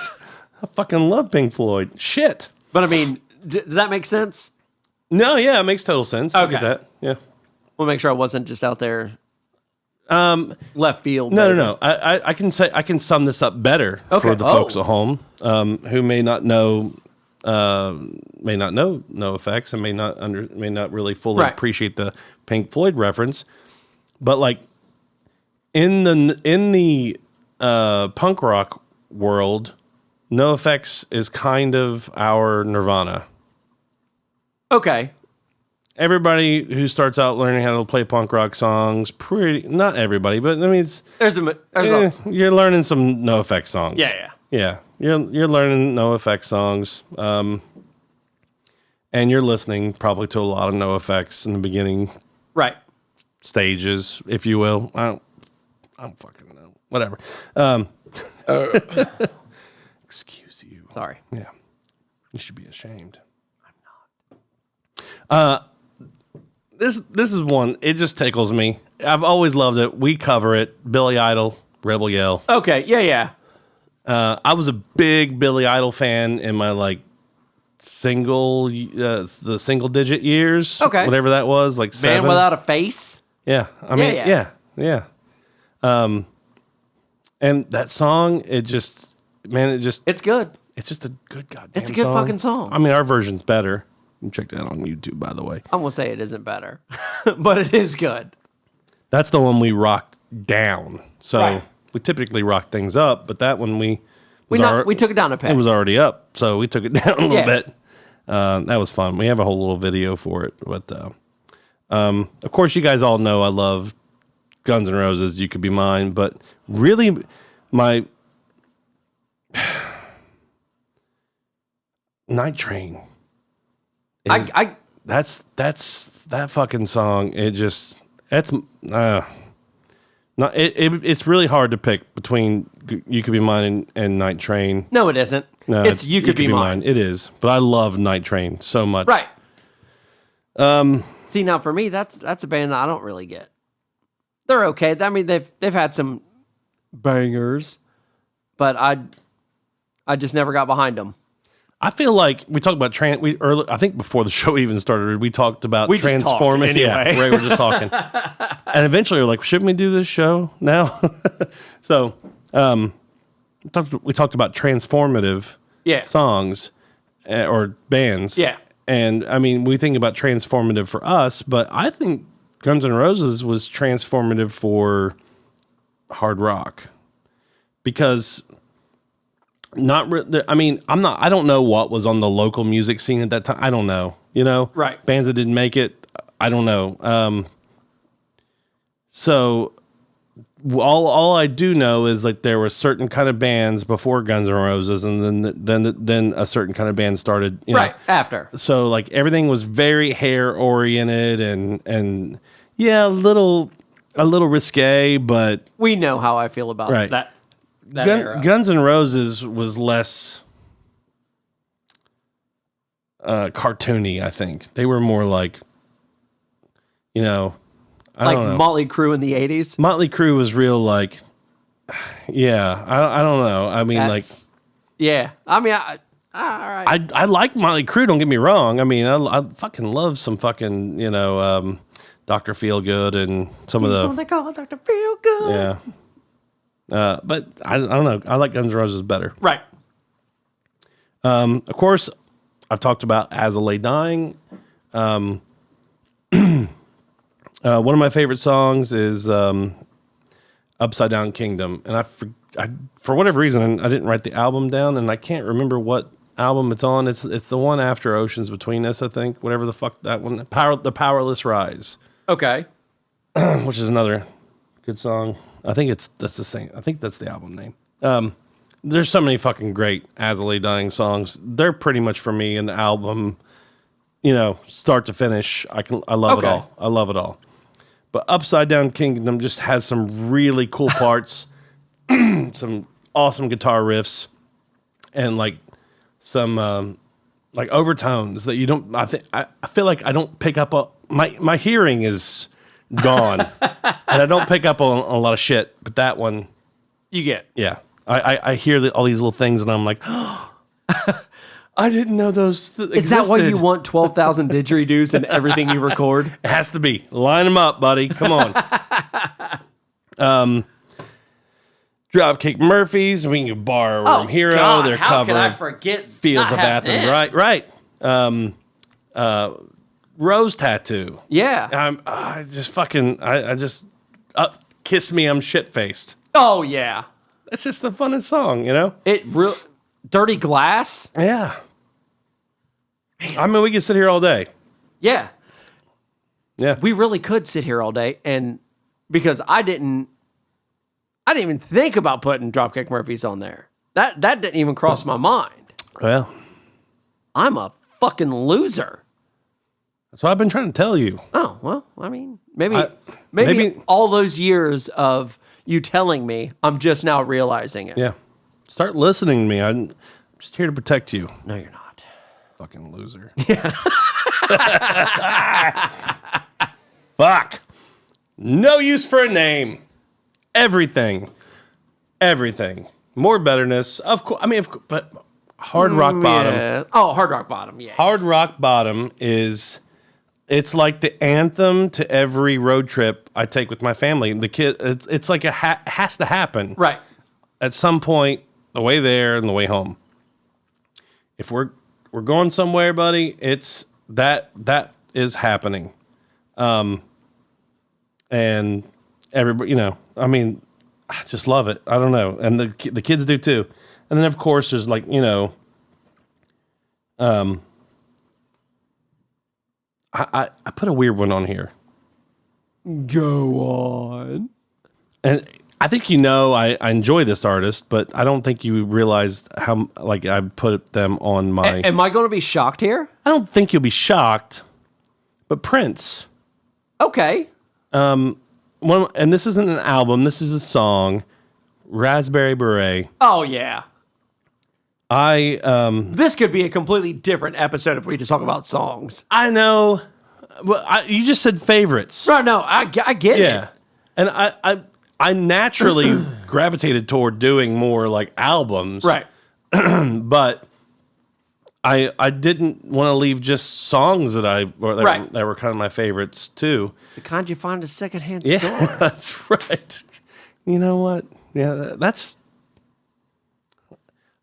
I fucking love Pink Floyd. Shit. But I mean, does that make sense? No, yeah, it makes total sense. I get that. Yeah. We'll make sure I wasn't just out there left field. No. I can sum this up better for the folks at home who may not know NoFX and may not really fully appreciate the Pink Floyd reference. But like in the punk rock world, NoFX is kind of our Nirvana. Okay. Everybody who starts out learning how to play punk rock songs, not everybody, but I mean, you're learning some NoFX songs. Yeah. You're learning NoFX songs, and you're listening probably to a lot of NoFX in the beginning, stages, if you will. I don't fucking know. Whatever. Excuse you. Sorry. Yeah. You should be ashamed. I'm not. This is one. It just tickles me. I've always loved it. We cover it. Billy Idol, Rebel Yell. Okay. Yeah. I was a big Billy Idol fan in my the single digit years. Okay. Whatever that was, like Man 7. Without a Face. Yeah. I mean, yeah. And that song, it's good. It's just a good goddamn song. It's a good fucking song. I mean, our version's better. You can check that on YouTube, by the way. I'm going to say it isn't better, but it is good. That's the one we rocked down. So we typically rock things up, but that one we took it down a peg. It was already up, so we took it down a little bit. That was fun. We have a whole little video for it. But of course, you guys all know I love Guns N' Roses, You Could Be Mine, but really my Night Train. That's that fucking song. It's really hard to pick between You Could Be Mine and Night Train. No, it isn't. No, it's You Could Be Mine. It is, but I love Night Train so much. Right. See, now for me, that's a band that I don't really get. They're okay. I mean, they've had some bangers, but I just never got behind them. I feel like we talked about I think before the show even started, we talked about transforming. Anyway. Yeah, Ray, we're just talking, and eventually we're like, shouldn't we do this show now? So, we talked about transformative songs or bands. Yeah, and I mean, we think about transformative for us, but I think Guns N' Roses was transformative for hard rock because. I don't know what was on the local music scene at that time. I don't know, right? Bands that didn't make it. I don't know. So all I do know is like there were certain kind of bands before Guns N' Roses, and then a certain kind of band started, after. So like everything was very hair oriented and a little risque, but we know how I feel about that. Guns N' Roses was less cartoony, I think. They were more like, I don't know. Motley Crue in the 80s? Motley Crue was real like, I don't know. I mean, yeah. I mean, all right. I like Motley Crue, don't get me wrong. I mean, I fucking love some fucking, Dr. Feelgood and some of the... Something called Dr. Feelgood. Yeah. But I don't know. I like Guns N' Roses better. Right. Of course, I've talked about As I Lay Dying. One of my favorite songs is Upside Down Kingdom. And for whatever reason, I didn't write the album down, and I can't remember what album it's on. It's the one after Oceans Between Us, I think. Whatever the fuck that one. The Powerless Rise. Okay. Which is another good song. I think that's the same. I think that's the album name. There's so many fucking great As I Lay Dying songs. They're pretty much for me an album, start to finish. I love it all. I love it all. But Upside Down Kingdom just has some really cool parts, some awesome guitar riffs, and like some like overtones that you don't. I feel like I don't pick up. My hearing is gone, and I don't pick up on a lot of shit. But that one, You get. Yeah. I hear all these little things, and I'm like, oh, I didn't know those existed. Is that why you want 12,000 didgeridoos in everything you record? It has to be. Line them up, buddy. Come on. Dropkick Murphys, We Can Borrow Room Hero. God, Their how cover can I of forget Fields of Athens. them? Right. Rose Tattoo. Yeah. I just fucking, Kiss Me, I'm Shit-Faced. Oh, yeah. That's just the funnest song, you know? Dirty Glass? Yeah. Man. I mean, we could sit here all day. Yeah. Yeah. We really could sit here all day, and because I didn't even think about putting Dropkick Murphys on there. That didn't even cross my mind. Well, I'm a fucking loser. that's what I've been trying to tell you. Oh, well, I mean, maybe all those years of you telling me, I'm just now realizing it. Yeah. Start listening to me. I'm just here to protect you. No, you're not. Fucking loser. Yeah. Fuck. No use for a name. Everything. More betterness. Of course. I mean, but Hard Rock Bottom. Yeah. Oh, Hard Rock Bottom, yeah. Hard Rock Bottom it's like the anthem to every road trip I take with my family. The kid, it's like it has to happen. Right. At some point, the way there and the way home. If we're going somewhere, buddy, it's that is happening. And everybody, I mean, I just love it. I don't know. And the kids do too. And then of course there's like, I put a weird one on here. Go on. And I think I enjoy this artist, but I don't think you realized how I put them on my. Am I going to be shocked here? I don't think you'll be shocked, but Prince. Okay. And this isn't an album. This is a song, Raspberry Beret. Oh yeah. This could be a completely different episode if we just talk about songs. I know. Well, you just said favorites. Right? No, I get it. Yeah, and I naturally gravitated toward doing more like albums. Right. But I didn't want to leave just songs that were kind of my favorites too. The kind you find a secondhand Yeah, store. that's right. You know what? Yeah, that's.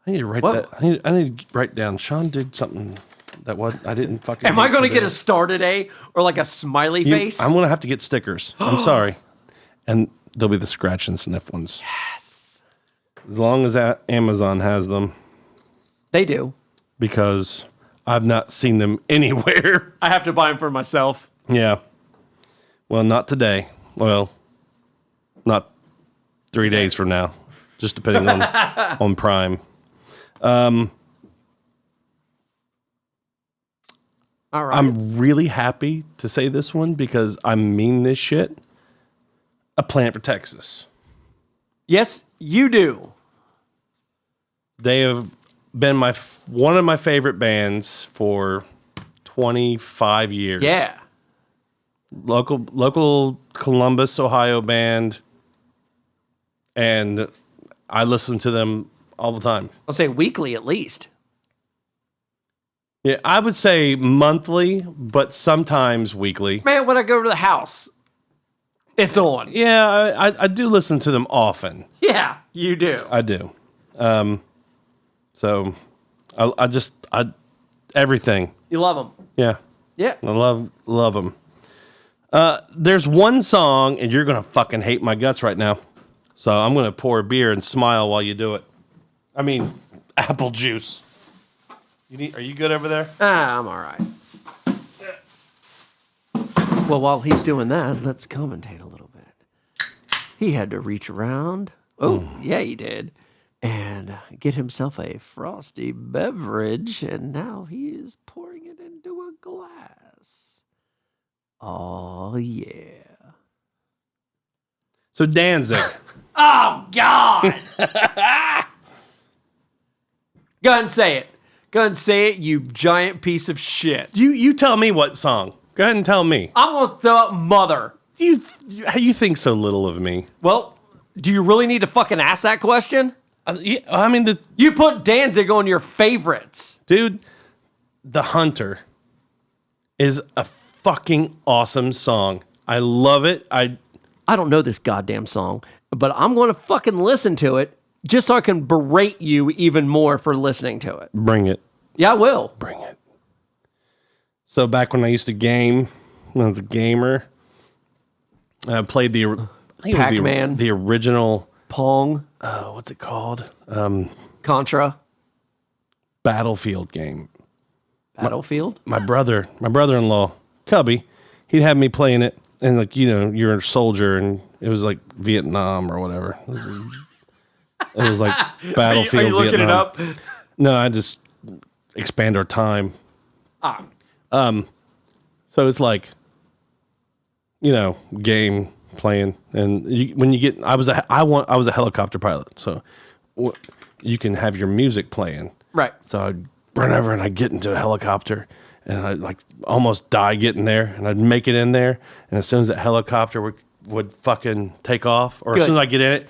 I need to write that. I need to write down. Sean did something that I didn't fucking. Am I going to get a star today or like a smiley face? I'm going to have to get stickers. I'm sorry, and they'll be the scratch and sniff ones. Yes. As long as Amazon has them. They do. Because I've not seen them anywhere. I have to buy them for myself. Yeah. Well, not today. Well, not 3 days from now. Just depending on Prime. All right. I'm really happy to say this one because I mean this shit. A Plant for Texas. Yes, you do. They have been one of my favorite bands for 25 years. Yeah. Local Columbus, Ohio band. And I listen to them all the time. I'll say weekly at least. Yeah, I would say monthly, but sometimes weekly. Man, when I go to the house, it's on. Yeah, I do listen to them often. Yeah, you do. I do. So I everything. You love them. Yeah. Yeah. I love them. There's one song, and you're going to fucking hate my guts right now. So I'm going to pour a beer and smile while you do it. I mean, apple juice. Are you good over there? I'm all right. Well, while he's doing that, let's commentate a little bit. He had to reach around. Oh, yeah, he did. And get himself a frosty beverage. And now he is pouring it into a glass. Oh, yeah. So Danzig. Oh, God. Go ahead and say it. Go ahead and say it, you giant piece of shit. You tell me what song. Go ahead and tell me. I'm going to throw out Mother. You think so little of me. Well, Do you really need to fucking ask that question? Yeah, I mean, You put Danzig on your favorites. dude, The Hunter is a fucking awesome song. I love it. I don't know this goddamn song, but I'm going to fucking listen to it just so I can berate you even more for listening to it. Bring it. Yeah, I will. Bring it. So back when I used to game, when I was a gamer, I played I think it was Pac-Man. the original, Pong, what's it called? Contra, Battlefield game. Battlefield. My brother-in-law, Cubby, he'd have me playing it, and like, you're a soldier, and it was like Vietnam or whatever. It was like Battlefield. Are you looking Vietnam. it up? No, I just expand our time. So it's like, game playing, and when you get, I was a helicopter pilot, so you can have your music playing. Right. So I'd run over and I'd get into a helicopter, and I'd like almost die getting there, and I'd make it in there, and as soon as that helicopter would fucking take off, or as soon as I get in it,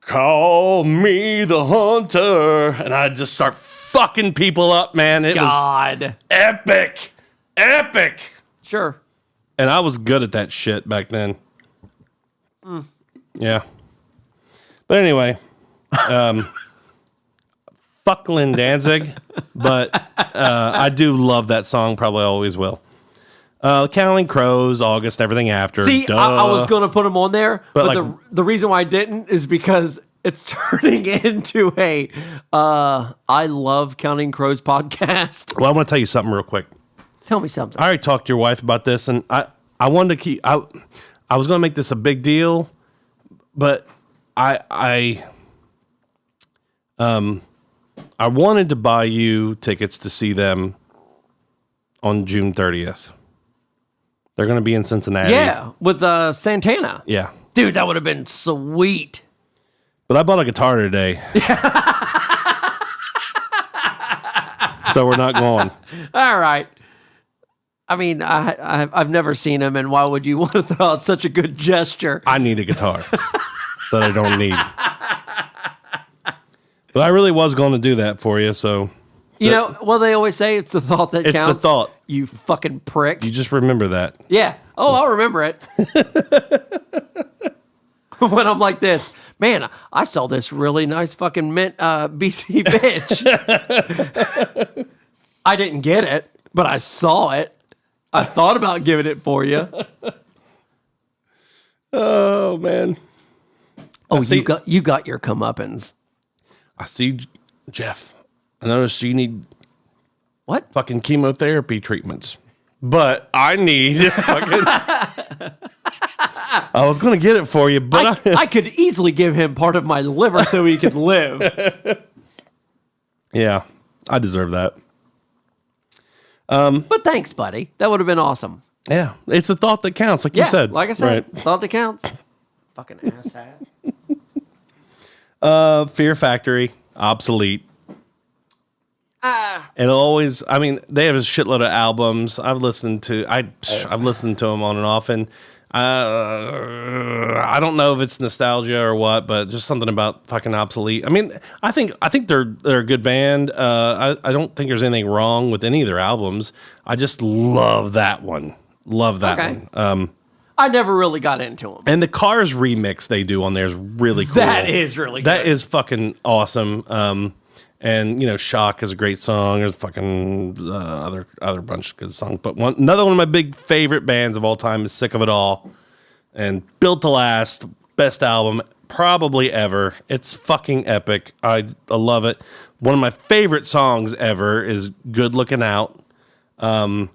call me the hunter, and I'd just start fucking people up, man. It was epic. Sure. And I was good at that shit back then. Yeah. But anyway, fuck Lynn Danzig, but I do love that song, probably always will. Counting Crows, August, everything after. See, I was going to put them on there, but like, the reason why I didn't is because it's turning into a I Love Counting Crows podcast. Well, I want to tell you something real quick. Tell me something. I already talked to your wife about this, and I wanted to keep. I was going to make this a big deal, but I wanted to buy you tickets to see them on June 30th. They're going to be in Cincinnati. Yeah, with Santana. Yeah. Dude, that would have been sweet. But I bought a guitar today. So we're not going. All right. I mean, I've never seen him, and why would you want to throw out such a good gesture? I need a guitar that I don't need. But I really was going to do that for you, so. Well, they always say it's the thought that counts. It's the thought. You fucking prick. You just remember that. Yeah. Oh, I'll remember it. When I'm like this, man, I saw this really nice fucking mint BC bitch. I didn't get it, but I saw it. I thought about giving it for you. Oh, man. Oh, you got your comeuppance. I see, Jeff. I noticed you need What? fucking chemotherapy treatments, but I need fucking. I was going to get it for you, but I could easily give him part of my liver so he can live. Yeah, I deserve that. But thanks, buddy. That would have been awesome. Yeah, it's the thought that counts, like you said. Like I said, Right. thought that counts. Fucking asshat. Fear Factory, obsolete. It'll always. I mean, they have a shitload of albums. I've listened to them on and off, and I don't know if it's nostalgia or what, but just something about fucking obsolete. I mean, I think they're a good band. I don't think there's anything wrong with any of their albums. I just love that one. Love that one. I never really got into them. And the Cars remix they do on there is really cool. That is really good. That is fucking awesome. And Shock is a great song. There's fucking other bunch of good songs. But another one of my big favorite bands of all time is Sick of It All, and Built to Last, best album probably ever. It's fucking epic. I love it. One of my favorite songs ever is Good Looking Out, and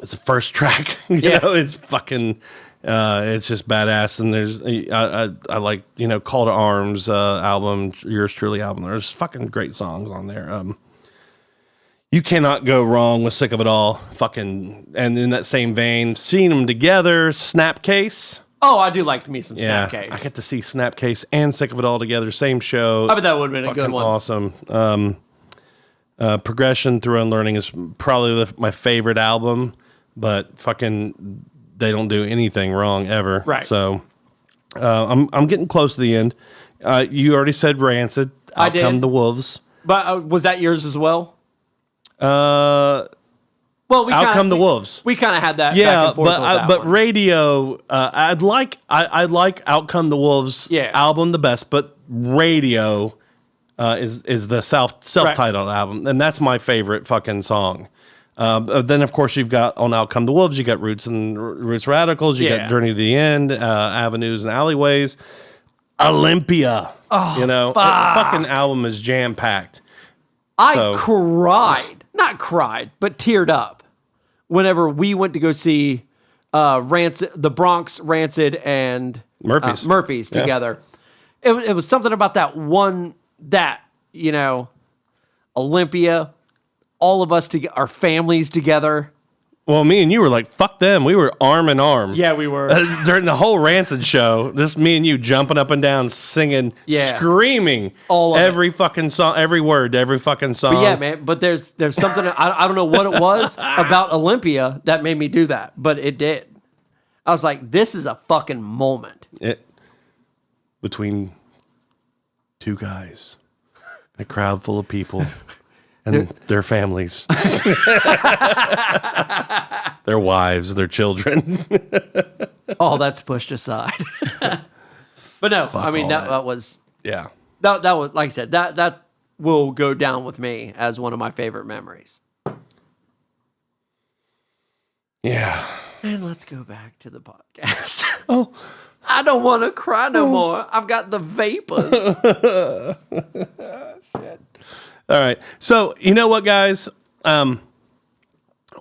it's the first track. It's fucking. It's just badass, and there's I like Call to Arms album, Yours Truly album. There's fucking great songs on there. You cannot go wrong with Sick of It All. Fucking, and in that same vein, seeing them together, Snapcase. Oh, I do like me some Snapcase. I get to see Snapcase and Sick of It All together, same show. I bet that would have been a good one. Awesome. Progression Through Unlearning is probably my favorite album, but fucking. They don't do anything wrong ever. Right. So, I'm getting close to the end. You already said Rancid. I Out did. Come the Wolves. But was that yours as well? Well, Out Come the Wolves. We kind of had that. Yeah, back and forth with that but one. Radio. I'd like Out Come the Wolves album the best, but Radio is the self-titled album, and that's my favorite fucking song. Then of course you've got on Out Come the Wolves, you got Roots Radicals, you got Journey to the End, Avenues and Alleyways, Olympia. Oh, that fucking album is jam packed. I cried, not cried, but teared up whenever we went to go see Rancid, the Bronx Rancid and Murphys together. It was something about that one Olympia, all of us together, our families together. Well, me and you were like, fuck them. We were arm in arm. Yeah, we were. During the whole Rancid show, just me and you jumping up and down, singing, screaming all of every fucking song, every word, to every fucking song. But yeah, man, but there's something, I don't know what it was about Olympia that made me do that, but it did. I was like, this is a fucking moment. Between two guys, a crowd full of people, and their families, their wives, their children. All that's pushed aside. But no, I mean, that was... Yeah. That was, like I said, that will go down with me as one of my favorite memories. Yeah. And let's go back to the podcast. Oh, I don't want to cry no more. I've got the vapors. Shit. All right. So, you know what, guys?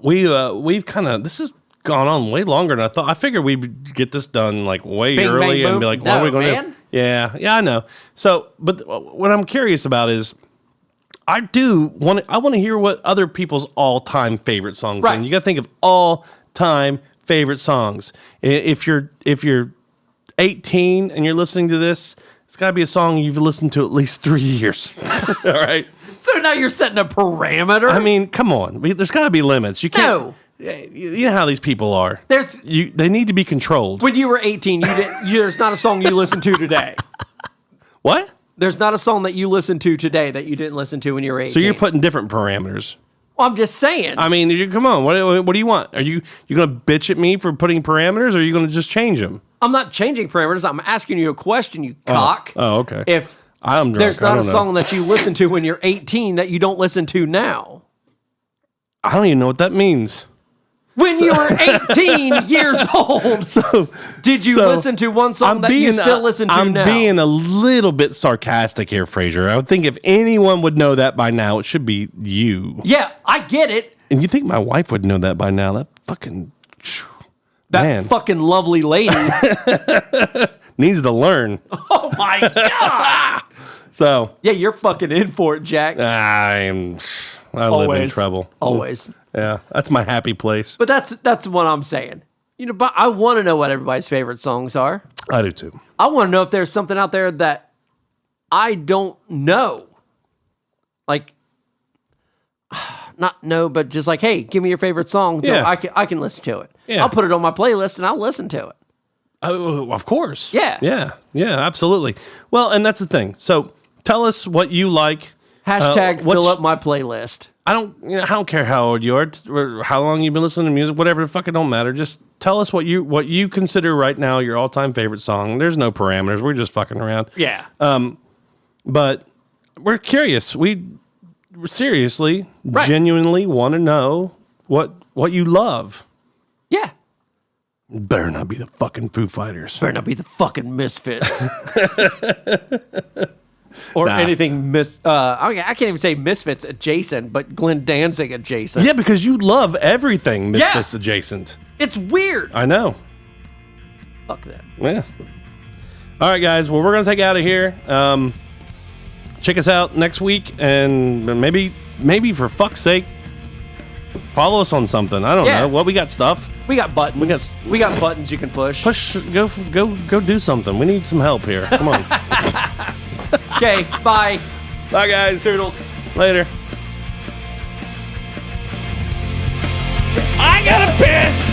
We've kind of, this has gone on way longer than I thought. I figured we'd get this done like way Bing, early bang, and be like, what are we going to do? Yeah, I know. So, but what I'm curious about is, I want to hear what other people's all-time favorite songs are. And you got to think of all-time favorite songs. If you're 18 and you're listening to this, it's got to be a song you've listened to at least 3 years. All right. So now you're setting a parameter? I mean, come on. There's got to be limits. You can't. No. You know how these people are. They need to be controlled. When you were 18, there's not a song you listen to today. What? There's not a song that you listen to today that you didn't listen to when you were 18. So you're putting different parameters. Well, I'm just saying. I mean, come on. What do you want? Are you going to bitch at me for putting parameters, or are you going to just change them? I'm not changing parameters. I'm asking you a question, you cock. Oh, okay. If I'm drunk, there's not a song that you listen to when you're 18 that you don't listen to now. I don't even know what that means. When you were 18 years old, did you listen to one song that you still listen to now? I'm being a little bit sarcastic here, Fraser. I would think if anyone would know that by now, it should be you. Yeah, I get it. And you think my wife would know that by now? That fucking... That fucking lovely lady needs to learn. Oh my God. So yeah, you're fucking in for it, Jack. I live in trouble. Always. Yeah, that's my happy place. But that's what I'm saying. But I want to know what everybody's favorite songs are. I do too. I want to know if there's something out there that I don't know. Like, not know, but just like, hey, give me your favorite song. Yeah. I can listen to it. Yeah. I'll put it on my playlist and I'll listen to it. Oh, of course. Yeah. Yeah, absolutely. Well, and that's the thing. So tell us what you like. Hashtag fill up my playlist. I don't care how old you are or how long you've been listening to music, whatever. It fucking don't matter. Just tell us what you consider right now your all-time favorite song. There's no parameters. We're just fucking around. Yeah. But we're curious. We seriously, genuinely want to know what you love. Yeah. Better not be the fucking Foo Fighters. Better not be the fucking Misfits. Or anything I can't even say Misfits adjacent, but Glenn Danzig adjacent. Yeah, because you love everything Misfits adjacent. It's weird. I know. Fuck that. Yeah. All right, guys. Well, we're going to take out of here. Check us out next week, and maybe for fuck's sake, follow us on something. I don't know. Well, we got stuff. We got buttons. We got buttons you can push. Go do something. We need some help here. Come on. Okay, bye. Bye, guys. Toodles. Later. I gotta piss!